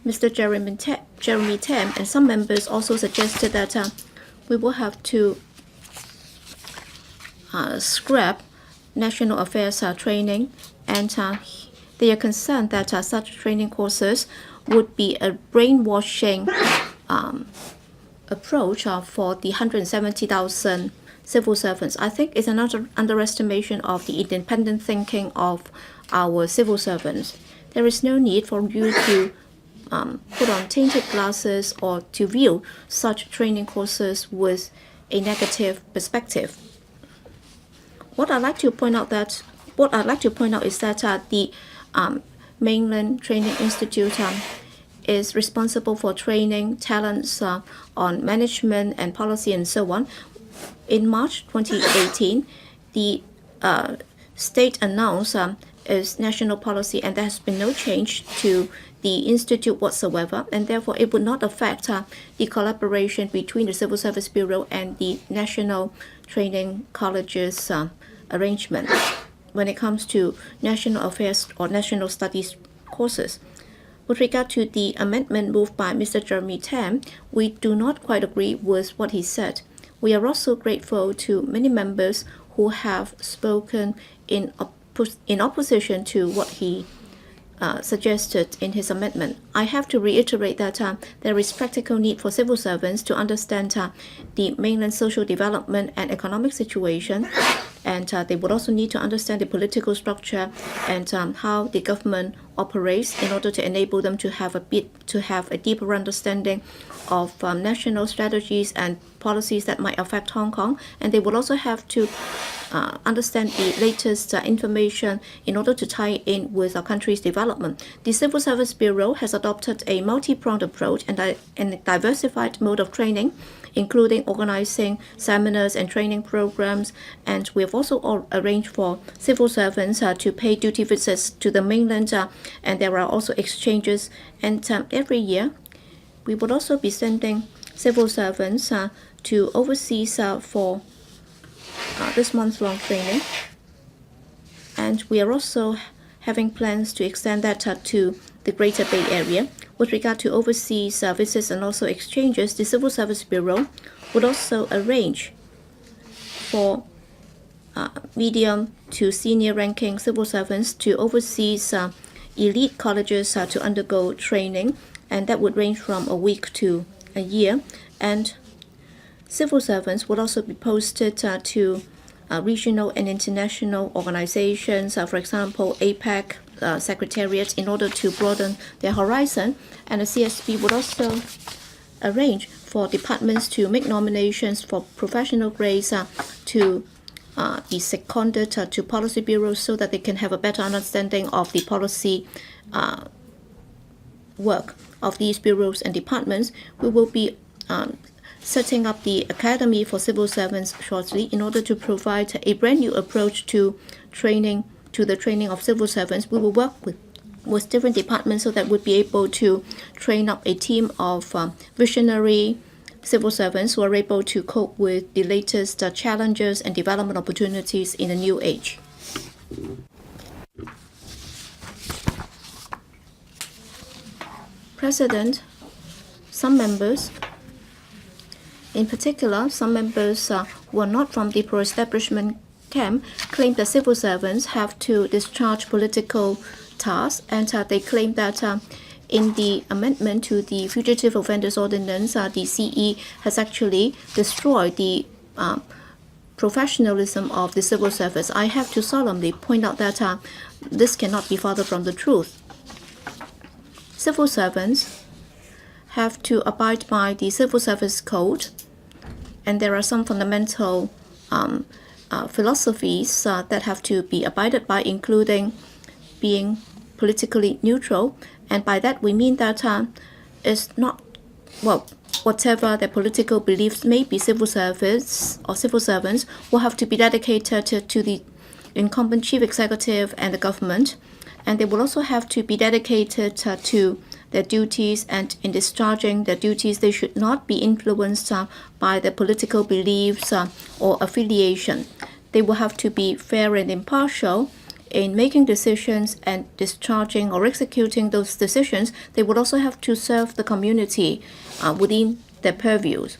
Mr. Jeremy Tam and some members also suggested that we will have to scrap national affairs training, and they are concerned that such training courses would be a brainwashing approach for the 170,000 civil servants. I think it's another underestimation of the independent thinking of our civil servants. There is no need for you to put on tainted glasses or to view such training courses with a negative perspective. What I'd like to point out is that the Mainland Training Institute is responsible for training talents on management and policy and so on. In March 2018, the state announced its national policy, and there has been no change to the institute whatsoever, and therefore it would not affect the collaboration between the Civil Service Bureau and the National Training College's arrangement when it comes to national affairs or national studies courses. With regard to the amendment moved by Mr. Jeremy Tam, we do not quite agree with what he said. We are also grateful to many members who have spoken in opposition to what he suggested in his amendment. I have to reiterate that there is practical need for civil servants to understand the mainland social development and economic situation, and they would also need to understand the political structure and how the government operates in order to enable them to have a deeper understanding of national strategies and policies that might affect Hong Kong, and they will also have to understand the latest information in order to tie in with our country's development. The Civil Service Bureau has adopted a multi-pronged approach and a diversified mode of training, including organizing seminars and training programs, and we have also arranged for civil servants to pay duty visits to the mainland, and there are also exchanges, and every year we would also be sending civil servants to overseas for this month-long training, and we are also having plans to extend that to the Greater Bay Area. With regard to overseas visits and also exchanges, the Civil Service Bureau would also arrange for medium to senior ranking civil servants to overseas elite colleges to undergo training, and that would range from a week to a year. And civil servants would also be posted to regional and international organizations, for example, APEC secretariats, in order to broaden their horizon. And the CSB would also arrange for departments to make nominations for professional grades to be seconded to policy bureaus so that they can have a better understanding of the policy work of these bureaus and departments. We will be setting up the Academy for Civil Servants shortly in order to provide a brand new approach to the training of civil servants. We will work with different departments so that we'll be able to train up a team of visionary civil servants who are able to cope with the latest challenges and development opportunities in the new age. President, some members, in particular, some members who are not from the pro-establishment camp, claim that civil servants have to discharge political tasks, and they claim that in the amendment to the Fugitive Offenders Ordinance, the CE has actually destroyed the professionalism of the civil service. I have to solemnly point out that this cannot be farther from the truth. Civil servants have to abide by the Civil Service Code, and there are some fundamental philosophies that have to be abided by, including being politically neutral. And by that we mean that it's not, well, whatever their political beliefs may be, civil service or civil servants will have to be dedicated to the incumbent chief executive and the government, and they will also have to be dedicated to their duties, and in discharging their duties they should not be influenced by their political beliefs or affiliation. They will have to be fair and impartial in making decisions and discharging or executing those decisions. They would also have to serve the community within their purviews.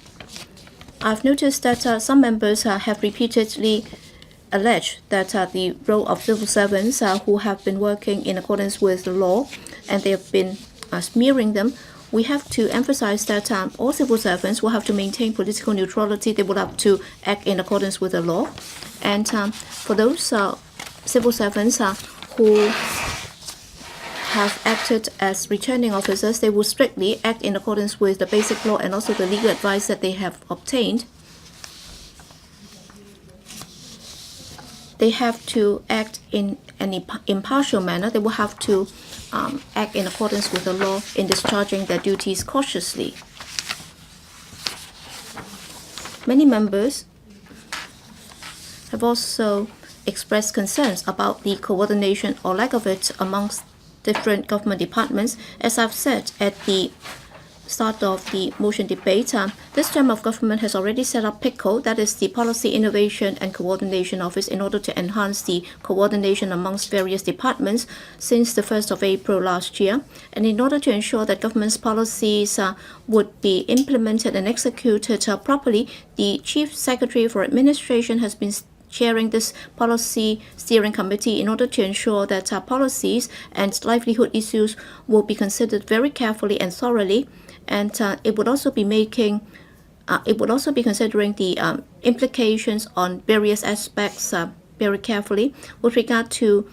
I've noticed that some members have repeatedly alleged that the role of civil servants who have been working in accordance with the law, and they have been smearing them. We have to emphasize that all civil servants will have to maintain political neutrality. They will have to act in accordance with the law. And for those civil servants who have acted as returning officers, they will strictly act in accordance with the basic law and also the legal advice that they have obtained. They have to act in an impartial manner. They will have to act in accordance with the law in discharging their duties cautiously. Many members have also expressed concerns about the coordination or lack of it amongst different government departments. As I've said at the start of the motion debate, this term of government has already set up PICO, that is the Policy Innovation and Coordination Office, in order to enhance the coordination amongst various departments since the 1st of April last year. And in order to ensure that government's policies would be implemented and executed properly, the Chief Secretary for Administration has been chairing this policy steering committee in order to ensure that policies and livelihood issues will be considered very carefully and thoroughly, and it would also be considering the implications on various aspects very carefully. With regard to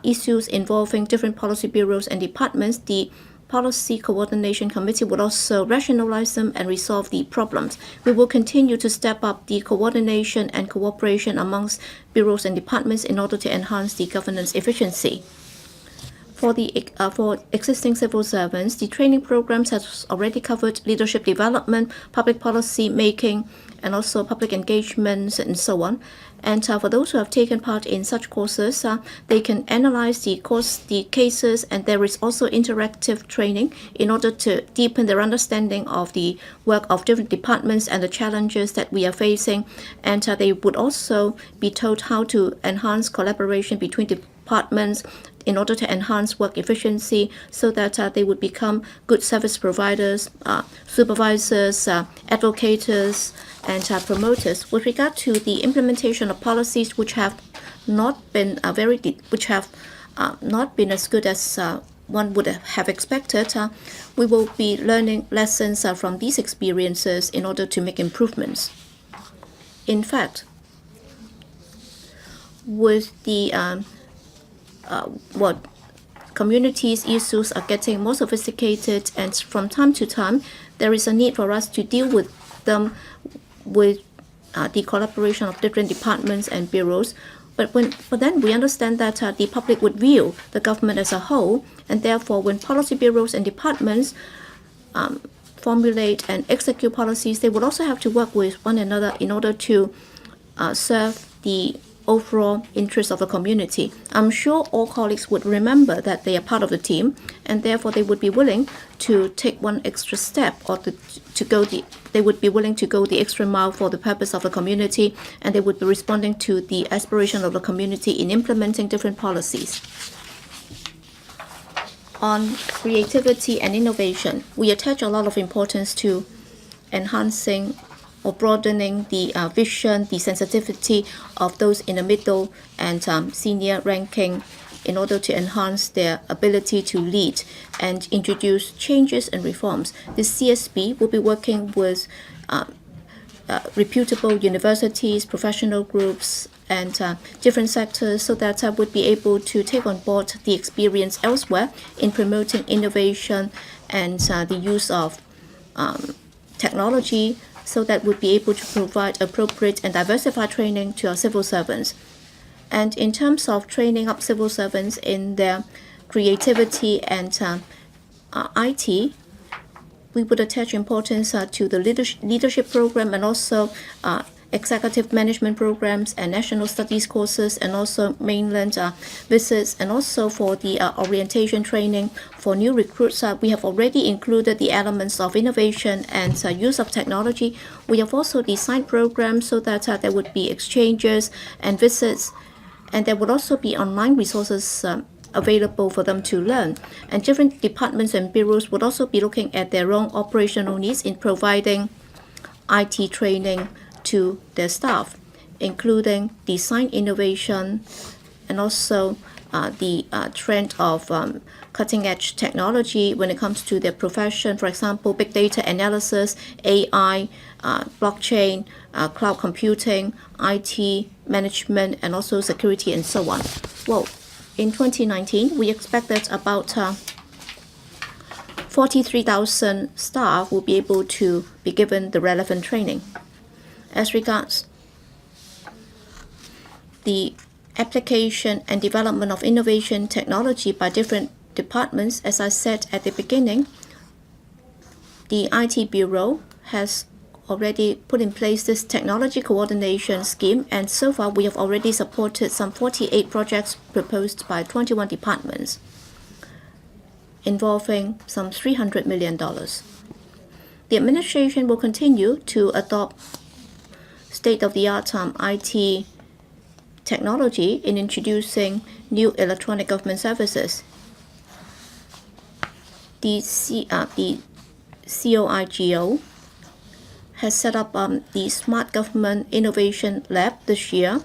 issues involving different policy bureaus and departments, the Policy Coordination Committee would also rationalize them and resolve the problems. We will continue to step up the coordination and cooperation amongst bureaus and departments in order to enhance the governance efficiency. For existing civil servants, the training programs has already covered leadership development, public policy making, and also public engagements and so on. And for those who have taken part in such courses, they can analyze the cases, and there is also interactive training in order to deepen their understanding of the work of different departments and the challenges that we are facing. And they would also be told how to enhance collaboration between departments in order to enhance work efficiency, so that they would become good service providers, supervisors, advocates, and promoters. With regard to the implementation of policies which have not been as good as one would have expected, we will be learning lessons from these experiences in order to make improvements. In fact, with the communities' issues are getting more sophisticated, and from time to time there is a need for us to deal with them with the collaboration of different departments and bureaus. But then we understand that the public would view the government as a whole, and therefore when policy bureaus and departments formulate and execute policies, they would also have to work with one another in order to serve the overall interests of the community. I'm sure all colleagues would remember that they are part of the team, and therefore they would be willing to take one extra step, or they would be willing to go the extra mile for the purpose of the community, and they would be responding to the aspiration of the community in implementing different policies. On creativity and innovation, we attach a lot of importance to enhancing or broadening the vision, the sensitivity of those in the middle and senior ranking in order to enhance their ability to lead and introduce changes and reforms. The CSP will be working with reputable universities, professional groups, and different sectors, so that I would be able to take on board the experience elsewhere in promoting innovation and the use of technology, so that we'll be able to provide appropriate and diversified training to our civil servants. And in terms of training up civil servants in their creativity and IT, we would attach importance to the leadership program, and also executive management programs and national studies courses, and also mainland visits, and also for the orientation training for new recruits. We have already included the elements of innovation and use of technology. We have also designed programs so that there would be exchanges and visits, and there would also be online resources available for them to learn. And different departments and bureaus would also be looking at their own operational needs in providing IT training to their staff, including design innovation, and also the trend of cutting-edge technology when it comes to their profession. For example, big data analysis, AI, blockchain, cloud computing, IT management, and also security, and so on. Well, in 2019, we expect that about 43,000 staff will be able to be given the relevant training. As regards the application and development of innovation technology by different departments, as I said at the beginning, the IT Bureau has already put in place this technology coordination scheme, and so far we have already supported some 48 projects proposed by 21 departments, involving some $300 million. The administration will continue to adopt state-of-the-art IT technology in introducing new electronic government services. The COIGO has set up the Smart Government Innovation Lab this year,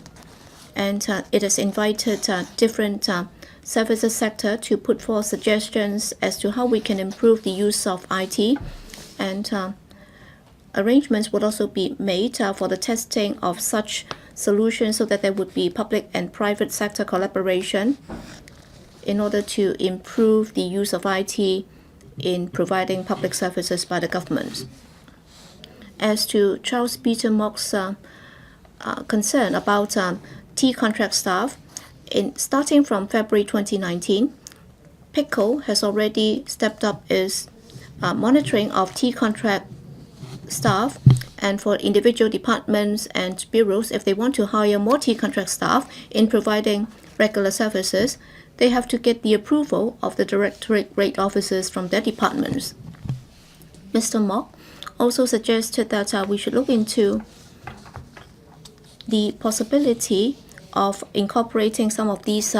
and it has invited different services sector to put forth suggestions as to how we can improve the use of IT, and arrangements would also be made for the testing of such solutions so that there would be public and private sector collaboration in order to improve the use of IT in providing public services by the government. As to Charles Peter MOK's concern about T contract staff, starting from February 2019, PICO has already stepped up its monitoring of T contract staff, and for individual departments and bureaus, if they want to hire more T contract staff in providing regular services, they have to get the approval of the directorate rate officers from their departments. Mr. MOK also suggested that we should look into the possibility of incorporating some of these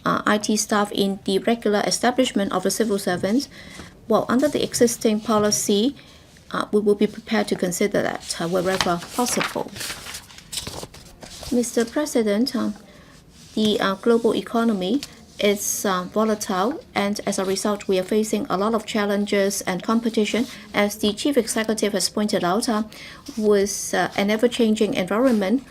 IT staff in the regular establishment of the civil servants. Well, under the existing policy, we will be prepared to consider that wherever possible. Mr. President, the global economy is volatile, and as a result, we are facing a lot of challenges and competition. As the Chief Executive has pointed out, with an ever-changing environment,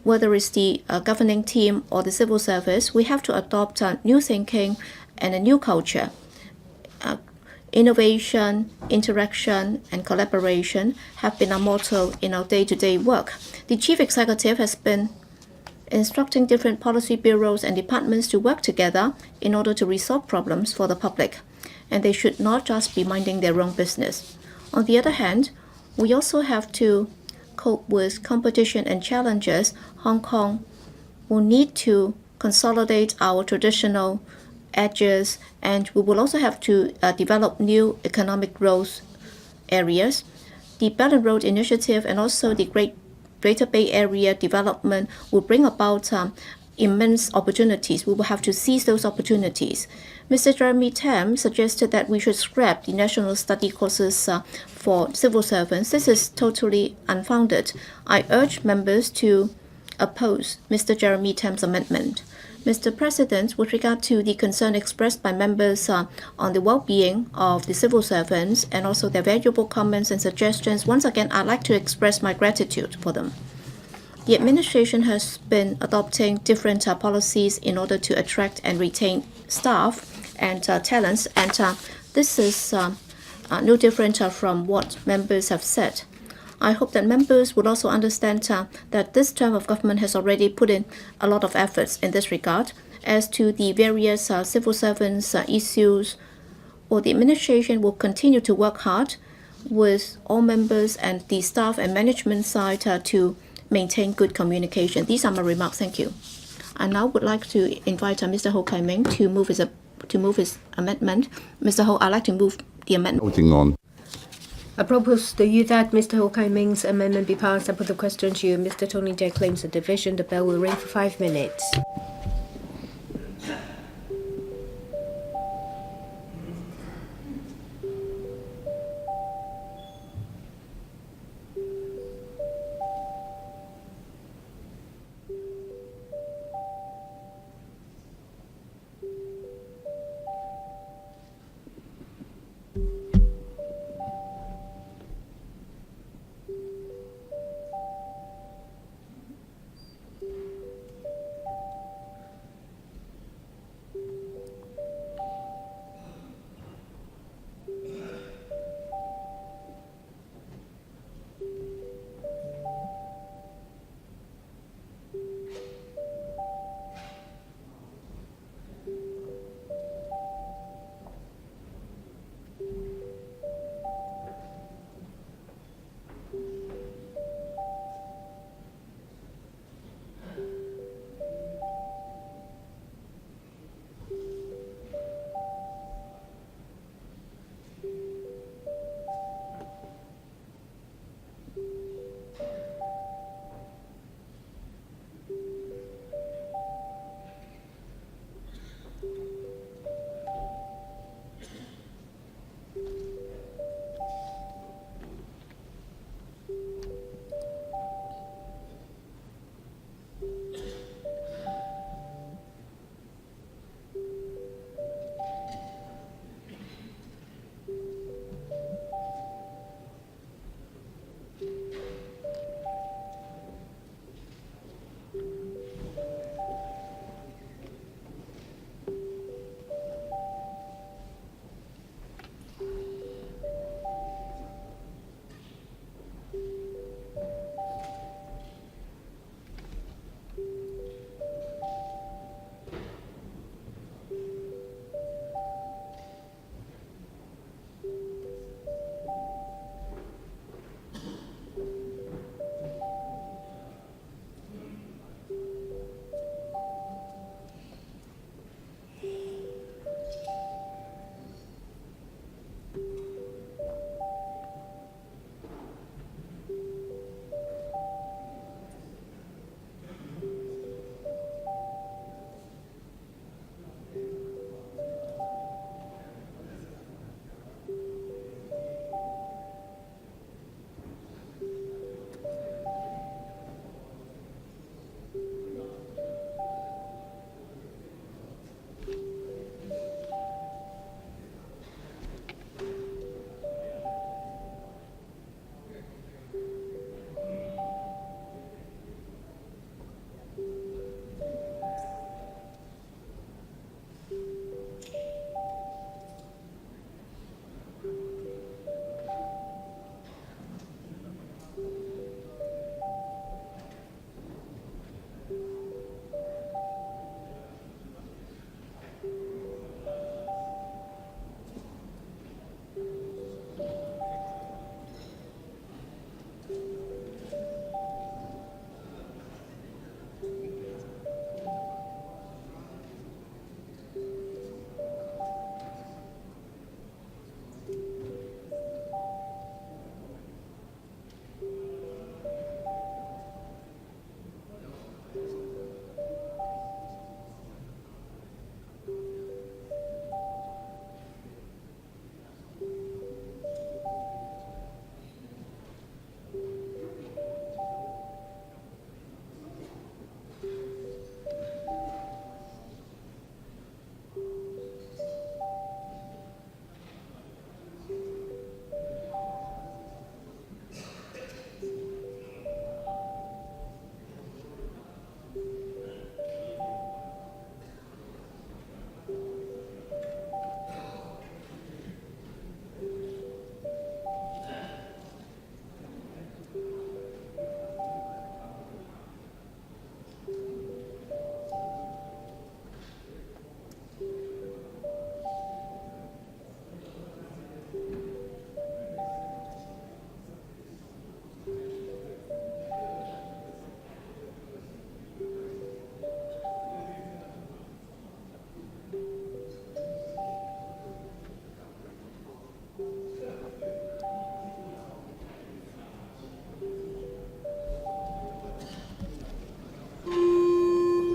whether it's the governing team or the civil service, we have to adopt new thinking and a new culture. Innovation, interaction, and collaboration have been our motto in our day-to-day work. The Chief Executive has been instructing different policy bureaus and departments to work together in order to resolve problems for the public, and they should not just be minding their own business. On the other hand, we also have to cope with competition and challenges. Hong Kong will need to consolidate our traditional edges, and we will also have to develop new economic growth areas. The Belt and Road Initiative and also the Greater Bay Area development will bring about immense opportunities. We will have to seize those opportunities. Mr. Jeremy Tam suggested that we should scrap the national study courses for civil servants. This is totally unfounded. I urge members to oppose Mr. Jeremy Tam's amendment. Mr. President, with regard to the concern expressed by members on the well-being of the civil servants and also their valuable comments and suggestions, once again, I'd like to express my gratitude for them. The administration has been adopting different policies in order to attract and retain staff and talents, and this is no different from what members have said. I hope that members would also understand that this term of government has already put in a lot of efforts in this regard. As to the various civil servants issues, well, the administration will continue to work hard with all members and the staff and management side to maintain good communication. These are my remarks. Thank you. I now would like to invite Mr. HO Kai-ming to move his amendment. Mr. Ho, I'd like to move the amendment. Voting on. I propose to you that Mr. HO Kai-ming's amendment be passed. I put the question to you. Mr. Tony Dare claims the division. The bell will ring for 5 minutes.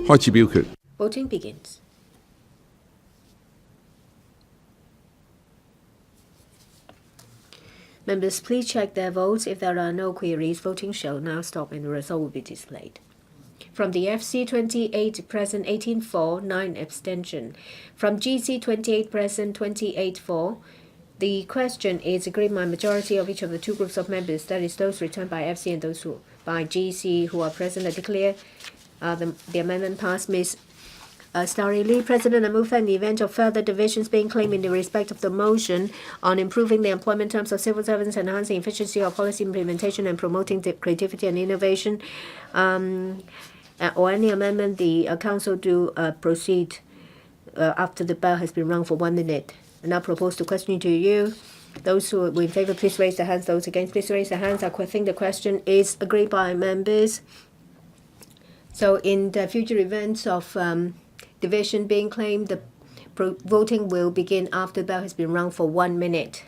開始表決。 Voting begins. Members, please check their votes. If there are no queries, voting shall now stop and the result will be displayed. From the FC 28 present 18 for, 9 abstention. From GC 28 present 28 for. The question is agreed by majority of each of the two groups of members, that is those returned by FC and those who by GC who are present. I declare the amendment passed. Ms. Starry Lee, President, I move that in the event of further divisions being claimed in the respect of the motion on improving the employment terms of civil servants, enhancing efficiency of policy implementation, and promoting creativity and innovation, or any amendment, the Council do proceed after the bell has been rung for 1 minute. I now propose the question to you. Those who are in favor, please raise their hands. Those against, please raise their hands. I think the question is agreed by members. So in the future events of division being claimed, the voting will begin after the bell has been rung for 1 minute.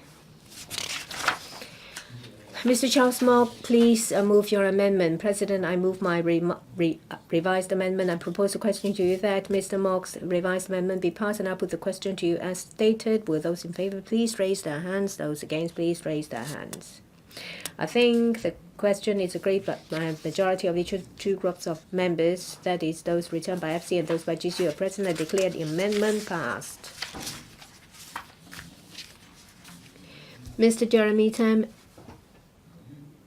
Mr. Charles Peter, please move your amendment. President, I move my revised amendment. I propose a question to you that Mr. Mok's revised amendment be passed, and I put the question to you as stated. Will those in favor please raise their hands? Those against, please raise their hands. I think the question is agreed by a majority of each of two groups of members, that is those returned by FC and those by GC are present. I declare the amendment passed. Mr. Jeremy Tam,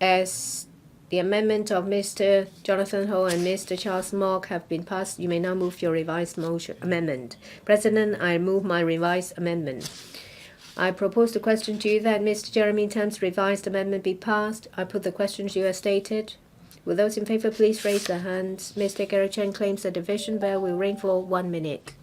as the amendment of Mr. Jonathan Ho and Mr. Charles Mok have been passed, you may now move your revised motion amendment. President, I move my revised amendment. I propose the question to you that Mr. Jeremy Tam's revised amendment be passed. I put the question to you as stated. Will those in favor please raise their hands? Mr. Gary Chen claims the division bell will ring for 1 minute.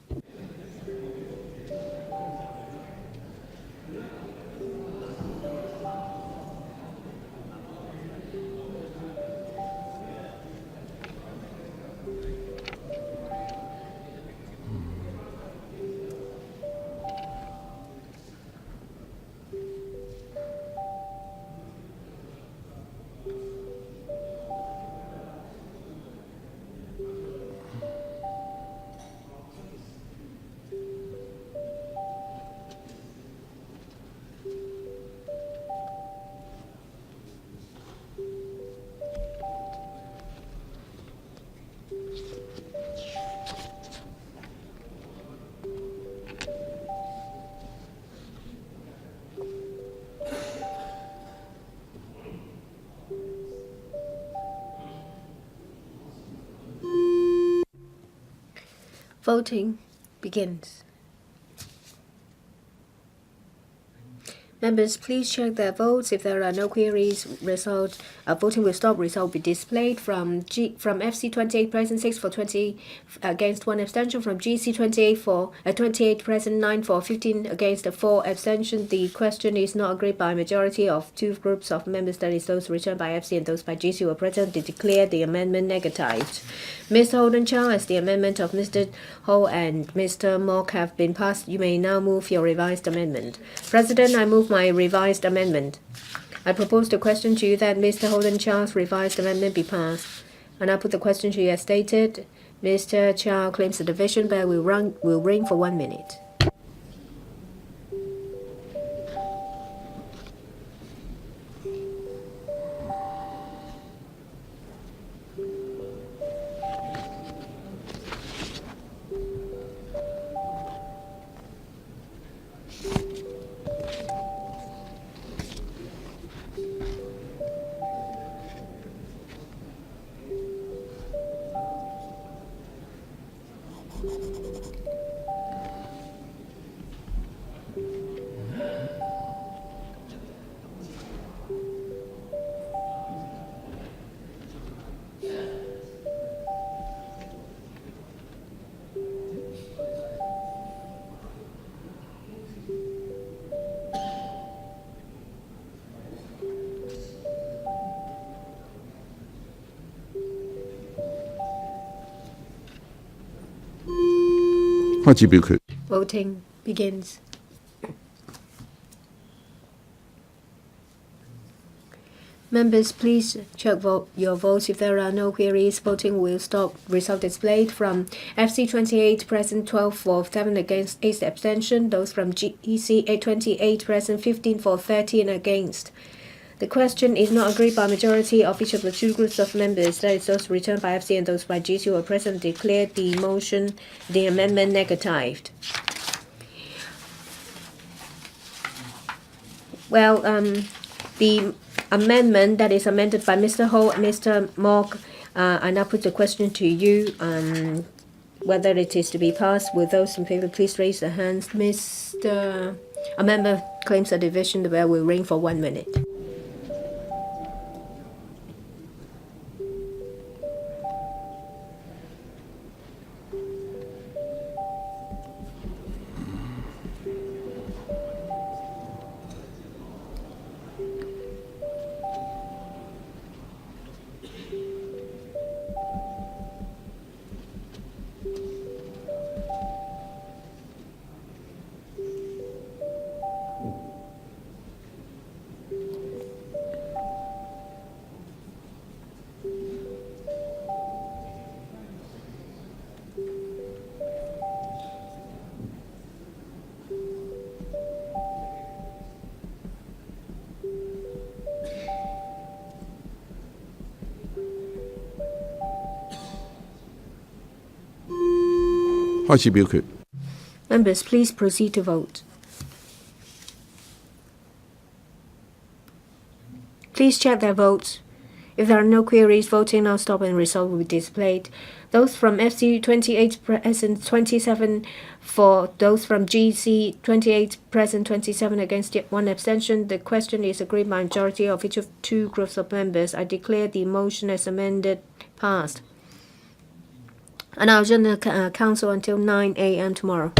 Voting begins. Members, please check their votes. If there are no queries, voting will stop. Result will be displayed. From FC 28 present 6 for 20 against 1 abstention. From GC 28 present 9 for 15 against 4 abstention. The question is not agreed by a majority of two groups of members, that is those returned by FC and those by GC who are present. They declare the amendment negatived. Mr. Holden Chow, as the amendment of Mr. Ho and Mr. Mok have been passed, you may now move your revised amendment. President, I move my revised amendment. I propose the question to you that Mr. Holden Chow's revised amendment be passed. And I put the question to you as stated. Mr. Chow claims the division bell will ring for 1 minute. Voting begins. Members, please check your votes. If there are no queries, voting will stop. Result displayed from FC 28 present, 12 for, 7 against, 8 abstention. Those from GEC 828 present, 15 for, 13 against. The question is not agreed by majority of each of the two groups of members. That is, those returned by FC and those by GC who are present, declared the motion, the amendment negatived. Well, the amendment that is amended by Mr. Ho and Mr. MOK, I now put the question to you, whether it is to be passed. Will those in favor please raise their hands? Mr. A member claims a division. The bell will ring for 1 minute. Members, please proceed to vote. Please check their votes. If there are no queries, voting now stop and result will be displayed. Those from FC 28 present, 27 for. Those from GC 28 present, 27 against, 1 abstention. The question is agreed by majority of each of two groups of members. I declare the motion as amended passed. And I'll adjourn the council until 9 a.m. tomorrow.